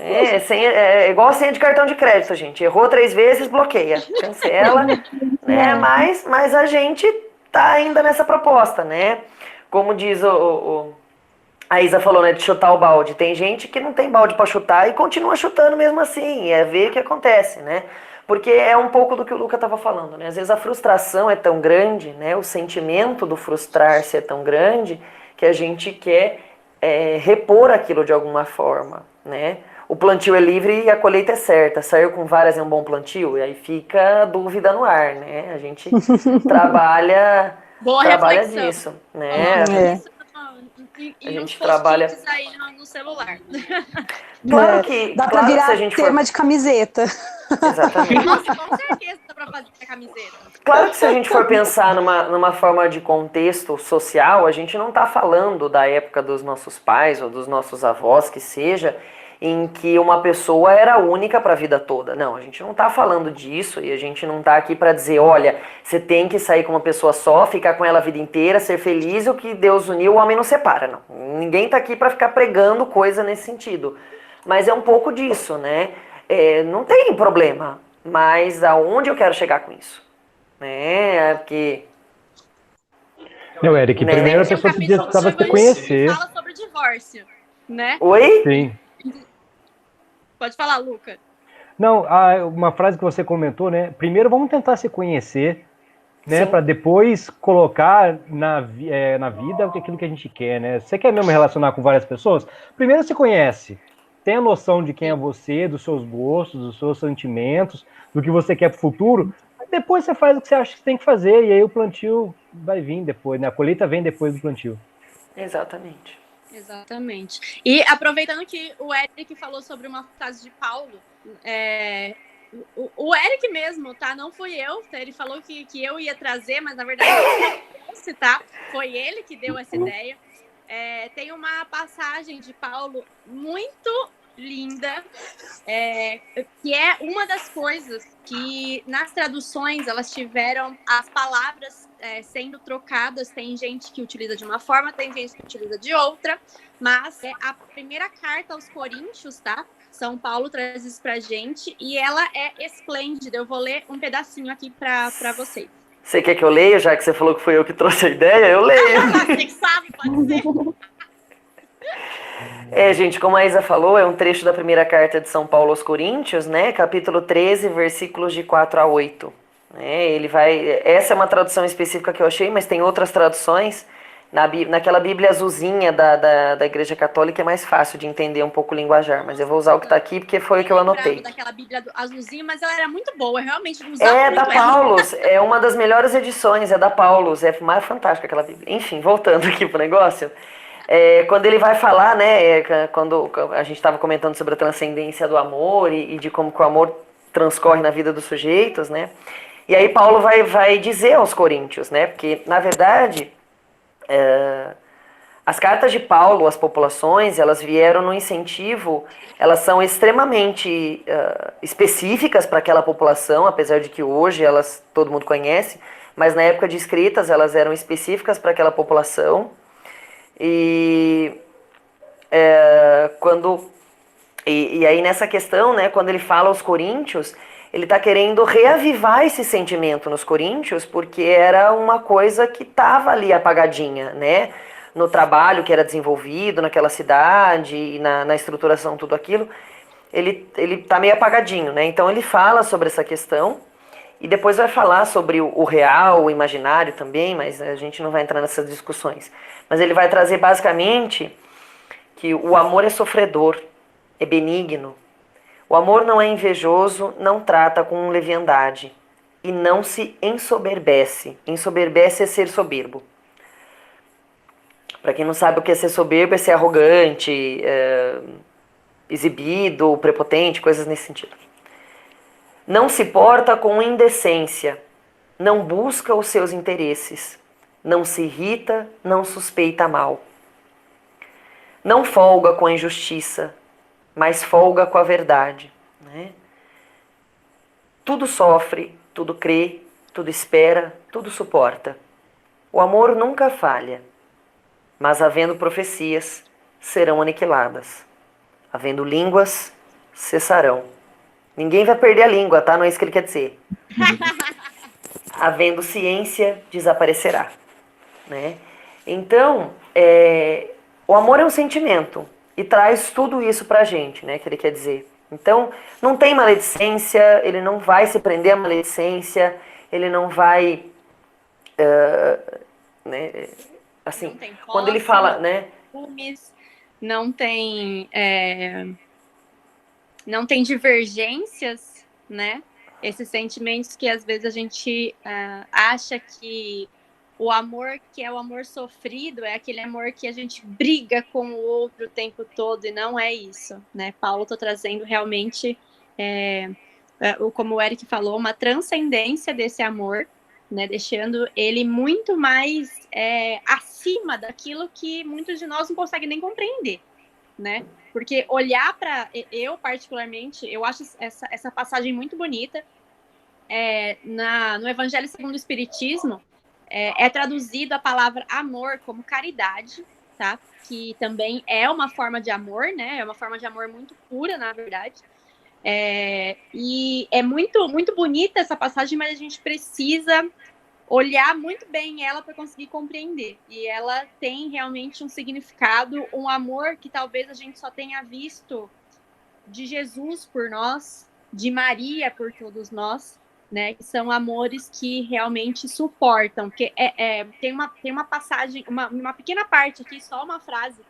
É igual a senha de cartão de crédito, gente. Errou 3 vezes, bloqueia, cancela, né? Mas a gente tá ainda nessa proposta, né? Como diz a Isa falou, né, de chutar o balde. Tem gente que não tem balde para chutar e continua chutando mesmo assim. É ver o que acontece, né? Porque é um pouco do que o Luca estava falando, né? Às vezes a frustração é tão grande, né? O sentimento do frustrar-se é tão grande que a gente quer repor aquilo de alguma forma, né? O plantio é livre e a colheita é certa. Saiu com varas é um bom plantio? E aí fica a dúvida no ar, né? A gente trabalha disso, né? E uns post-its aí no celular. Claro que, dá pra virar se a gente tema de camiseta. Exatamente. Nossa, com certeza dá pra fazer a camiseta. Claro que se a gente for pensar numa forma de contexto social, a gente não está falando da época dos nossos pais ou dos nossos avós, que seja, em que uma pessoa era única para a vida toda. Não, a gente não está falando disso e a gente não está aqui para dizer, olha, você tem que sair com uma pessoa só, ficar com ela a vida inteira, ser feliz e o que Deus uniu, o homem não separa. Não. Ninguém está aqui para ficar pregando coisa nesse sentido. Mas é um pouco disso, né? Não tem problema, mas aonde eu quero chegar com isso? Porque... Não, Eric, primeiro a pessoa precisava se conhecer. Fala sobre divórcio, né? Oi? Sim. Pode falar, Luca. Não, uma frase que você comentou, né? Primeiro vamos tentar se conhecer, né? Para depois colocar na vida aquilo que a gente quer, né? Você quer mesmo relacionar com várias pessoas? Primeiro se conhece. Tem a noção de quem é você, dos seus gostos, dos seus sentimentos, do que você quer pro futuro. Depois você faz o que você acha que tem que fazer e aí o plantio vai vir depois, né? A colheita vem depois do plantio. Exatamente. E aproveitando que o Eric falou sobre uma frase de Paulo, o Eric mesmo, tá? Não fui eu, tá? Ele falou que eu ia trazer, mas na verdade não trouxe, tá? Foi ele que deu essa ideia. Tem uma passagem de Paulo muito linda, que é uma das coisas que nas traduções elas tiveram as palavras sendo trocadas. Tem gente que utiliza de uma forma, tem gente que utiliza de outra, mas é a primeira carta aos Coríntios, tá? São Paulo traz isso pra gente e ela é esplêndida. Eu vou ler um pedacinho aqui pra vocês. Você quer que eu leia, já que você falou que foi eu que trouxe a ideia? Eu leio. Você que sabe, pode ser. Gente, como a Isa falou, é um trecho da primeira carta de São Paulo aos Coríntios, né? Capítulo 13, versículos de 4 a 8. Essa é uma tradução específica que eu achei, mas tem outras traduções. Naquela Bíblia azulzinha da Igreja Católica é mais fácil de entender um pouco o linguajar, mas eu vou usar o que está aqui porque foi o que eu anotei. Daquela Bíblia azulzinha, mas ela era muito boa, realmente. Da Paulus, é uma das melhores edições, é da Paulus, é mais fantástica aquela Bíblia. Enfim, voltando aqui pro negócio, quando ele vai falar, né, quando a gente estava comentando sobre a transcendência do amor e de como que o amor transcorre na vida dos sujeitos, né, e aí Paulo vai dizer aos Coríntios, né, porque na verdade... as cartas de Paulo às populações, elas vieram no incentivo, elas são extremamente específicas para aquela população, apesar de que hoje todo mundo conhece, mas na época de escritas elas eram específicas para aquela população. E aí nessa questão, né, quando ele fala aos coríntios, ele está querendo reavivar esse sentimento nos coríntios, porque era uma coisa que estava ali apagadinha, né? No trabalho que era desenvolvido naquela cidade, e na estruturação, tudo aquilo, ele está meio apagadinho, né? Então ele fala sobre essa questão, e depois vai falar sobre o real, o imaginário também, mas a gente não vai entrar nessas discussões. Mas ele vai trazer basicamente que o amor é sofredor, é benigno. O amor não é invejoso, não trata com leviandade e não se ensoberbece. Ensoberbece é ser soberbo. Para quem não sabe o que é ser soberbo, é ser arrogante, exibido, prepotente, coisas nesse sentido. Não se porta com indecência, não busca os seus interesses, não se irrita, não suspeita mal. Não folga com a injustiça, mas folga com a verdade, né? Tudo sofre, tudo crê, tudo espera, tudo suporta. O amor nunca falha, mas havendo profecias, serão aniquiladas. Havendo línguas, cessarão. Ninguém vai perder a língua, tá? Não é isso que ele quer dizer. Havendo ciência, desaparecerá. Né? Então, o amor é um sentimento e traz tudo isso pra gente, né? Que ele quer dizer. Então, não tem maledicência, ele não vai se prender à maledicência, ele não vai... né? Assim, Não tem quando ele posse, fala, não né? ciúmes, não tem, não tem divergências, né? Esses sentimentos que às vezes a gente acha que o amor que é o amor sofrido é aquele amor que a gente briga com o outro o tempo todo, e não é isso, né? Paulo está trazendo realmente, como o Eric falou, uma transcendência desse amor, né? Deixando ele muito mais acima daquilo que muitos de nós não conseguem nem compreender, né? Porque olhar para... Eu, particularmente, eu acho essa passagem muito bonita. No Evangelho segundo o Espiritismo, é traduzido a palavra amor como caridade, tá? Que também é uma forma de amor, né? É uma forma de amor muito pura, na verdade. E é muito, muito bonita essa passagem, mas a gente precisa olhar muito bem ela para conseguir compreender. E ela tem realmente um significado, um amor que talvez a gente só tenha visto de Jesus por nós, de Maria por todos nós, né? Que são amores que realmente suportam. Porque tem uma passagem, uma pequena parte aqui, só uma frase,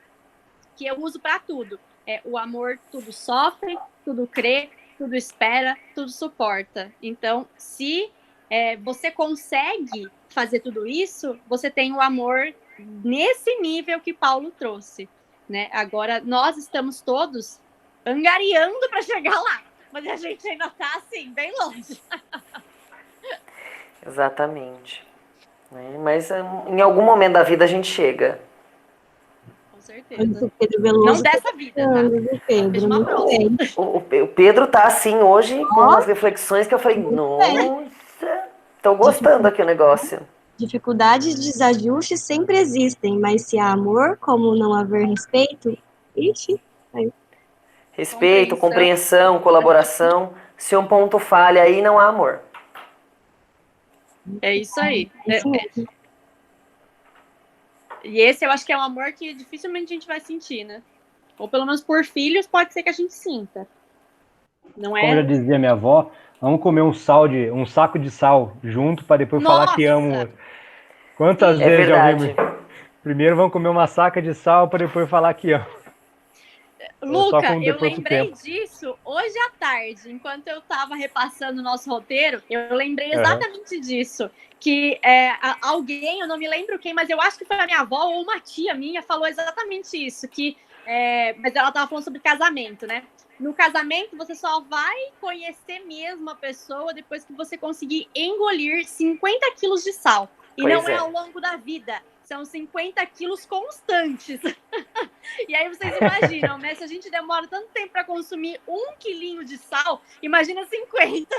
que eu uso para tudo. O amor tudo sofre, tudo crê, tudo espera, tudo suporta. Então, se você consegue fazer tudo isso, você tem o amor nesse nível que Paulo trouxe, né? Agora, nós estamos todos angariando para chegar lá, mas a gente ainda está assim, bem longe. Exatamente. Né? Mas em algum momento da vida a gente chega. Com certeza. Pedro Veloso Não dessa vida, tá? Pedro, Uma próxima. O Pedro tá assim hoje com umas reflexões que eu falei, nossa, tô gostando aqui o negócio. Dificuldades e desajustes sempre existem, mas se há amor, como não haver respeito? Ixi, aí. Respeito, compreensão, colaboração. Se um ponto falha, aí não há amor. É isso aí. Isso mesmo. E esse eu acho que é um amor que dificilmente a gente vai sentir, né? Ou pelo menos por filhos pode ser que a gente sinta. Não é? Como já dizia minha avó, vamos comer um saco de sal junto para depois falar que amo. Quantas vezes já ouvimos? Primeiro vamos comer uma saca de sal para depois falar que amo. Luca, eu lembrei disso hoje à tarde, enquanto eu estava repassando o nosso roteiro, eu lembrei exatamente disso, que alguém, eu não me lembro quem, mas eu acho que foi a minha avó ou uma tia minha, falou exatamente isso, mas ela estava falando sobre casamento, né? No casamento, você só vai conhecer mesmo a pessoa depois que você conseguir engolir 50 quilos de sal. E não é ao longo da vida. São 50 quilos constantes. E aí vocês imaginam, né? Se a gente demora tanto tempo para consumir 1 quilinho de sal, imagina 50.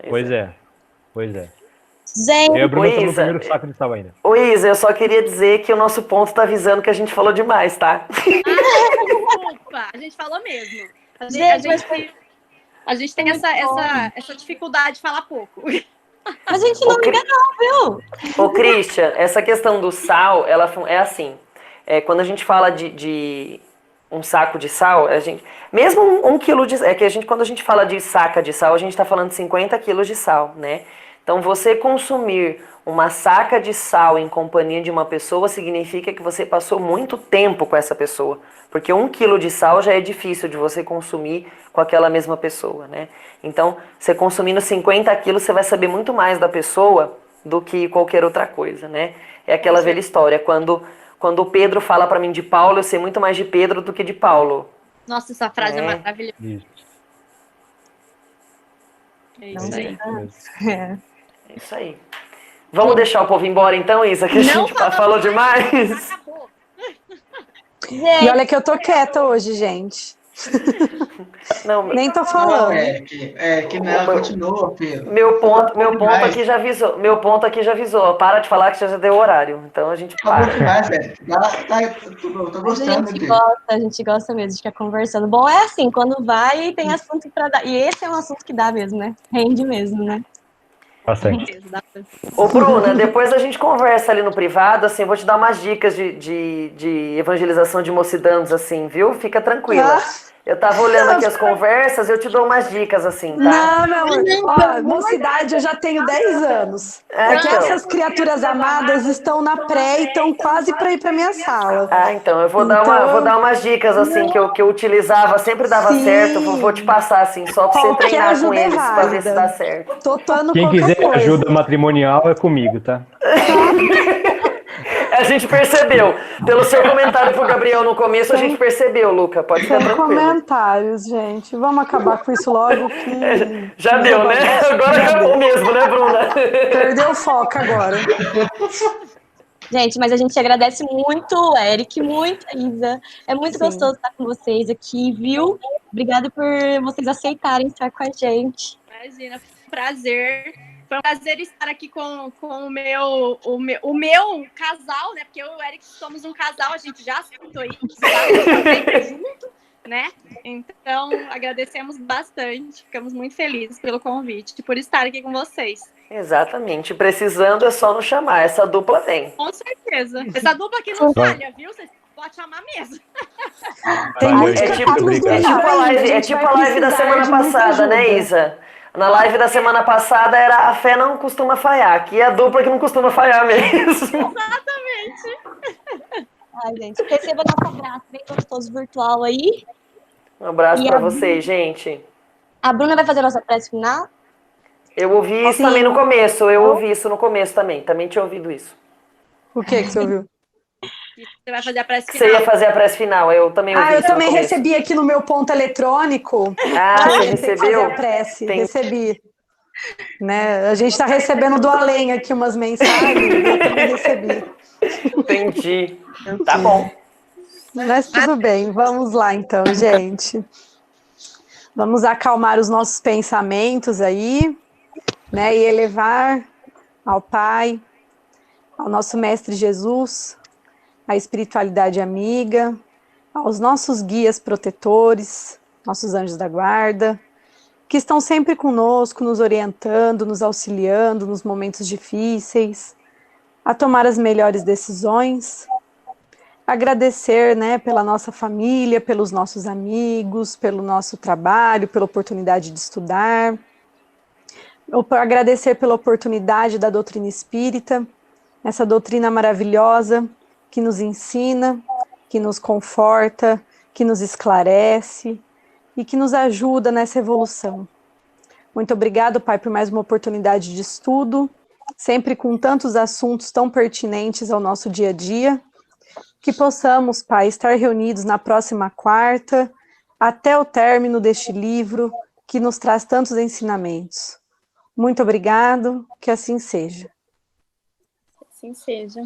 Pois é. Gente, eu e a Bruna estamos no primeiro saco de sal ainda. Ô Isa, eu só queria dizer que o nosso ponto tá avisando que a gente falou demais, tá? Desculpa, a gente falou mesmo. A gente tem essa dificuldade de falar pouco. A gente não liga não, viu? Ô, Christian, essa questão do sal, ela é assim, quando a gente fala de um saco de sal, a gente, mesmo 1 quilo de... quando a gente fala de saca de sal, a gente está falando de 50 quilos de sal, né? Então, você consumir uma saca de sal em companhia de uma pessoa significa que você passou muito tempo com essa pessoa. Porque 1 quilo de sal já é difícil de você consumir com aquela mesma pessoa, né? Então, você consumindo 50 quilos, você vai saber muito mais da pessoa do que qualquer outra coisa, né? É aquela velha história. Quando o Pedro fala pra mim de Paulo, eu sei muito mais de Pedro do que de Paulo. Nossa, essa frase é maravilhosa. Isso. É isso aí. É isso aí. Vamos deixar o povo embora então, Isa, que a gente falou demais. Acabou. E olha que eu tô quieta hoje, gente. Não, Nem tô Não, falando. que não, continua, filho. meu ponto aqui já avisou. Meu ponto aqui já avisou. Para de falar que já deu o horário. Então a gente Tá bom para. demais, velho. Tô Mas gostando a gente gosta mesmo de ficar conversando. Bom, é assim, quando vai, tem assunto pra dar. E esse é um assunto que dá mesmo, né? Rende mesmo, né? Bastante. Ô, Bruna, depois a gente conversa ali no privado, assim, eu vou te dar umas dicas de evangelização de mocidãos, assim, viu? Fica tranquila. Eu tava olhando aqui as conversas, eu te dou umas dicas, assim, tá? Não, meu amor. Ó, mocidade, eu já tenho 10 anos. É que então. essas criaturas amadas estão na pré e estão quase para ir para minha sala. Ah, então, eu vou Então, dar umas dicas, assim, que eu utilizava, sempre dava certo, eu vou te passar, assim, só pra você qualquer treinar com ajuda é eles, pra ver se dá válida. certo. Tô topando Quem qualquer quiser coisa. ajuda matrimonial é comigo, tá? A gente percebeu. Pelo seu comentário pro Gabriel no começo, a gente percebeu, Luca. Pode ficar Sem tranquilo. comentários, gente. Vamos acabar com isso logo que... Já deu, né? Agora Já acabou deu. mesmo, né, Bruna? Perdeu o foco agora. Gente, mas a gente agradece muito o Eric, muito a Isa. É muito Sim. gostoso estar com vocês aqui, viu? Obrigada por vocês aceitarem estar com a gente. Imagina, prazer. Foi um prazer estar aqui com o meu casal, né? Porque eu e o Eric somos um casal, a gente já aceitou isso, tá sempre junto, né? Então, agradecemos bastante, ficamos muito felizes pelo convite e por estar aqui com vocês. Exatamente. Precisando é só nos chamar. Essa dupla vem. Com certeza. Essa dupla aqui não falha, viu? Vocês podem chamar mesmo. Tem muitos capítulos do livro ainda, É gente tipo vai a live da precisar semana de muita passada, né, ajuda. Isa? Na live da semana passada era a fé não costuma falhar. Aqui é a dupla que não costuma falhar mesmo. Exatamente. Ai, gente, receba nosso abraço bem gostoso virtual aí. Um abraço E pra a vocês, gente. A Bruna vai fazer a nossa prece final? Eu ouvi isso Sim. também no começo. Eu ouvi isso no começo também. Também tinha ouvido isso. O que você ouviu? Você vai fazer a prece Você final. ia fazer a prece final. Eu também ouvi Ah, eu isso no também começo. recebi aqui no meu ponto eletrônico. Ah, que você a gente tem que fazer recebeu? a prece. Tem- Recebi. Né? A gente está recebendo do além aqui umas mensagens, eu também recebi. Entendi. Tá bom. Mas tudo bem, vamos lá então, gente. Vamos acalmar os nossos pensamentos aí, né? E elevar ao Pai, ao nosso Mestre Jesus, à espiritualidade amiga, aos nossos guias protetores, nossos anjos da guarda, que estão sempre conosco, nos orientando, nos auxiliando nos momentos difíceis, a tomar as melhores decisões. Agradecer, né, pela nossa família, pelos nossos amigos, pelo nosso trabalho, pela oportunidade de estudar. Agradecer pela oportunidade da doutrina espírita, essa doutrina maravilhosa que nos ensina, que nos conforta, que nos esclarece e que nos ajuda nessa evolução. Muito obrigado, Pai, por mais uma oportunidade de estudo, sempre com tantos assuntos tão pertinentes ao nosso dia a dia. Que possamos, Pai, estar reunidos na próxima quarta, até o término deste livro, que nos traz tantos ensinamentos. Muito obrigado, que assim seja. Assim seja.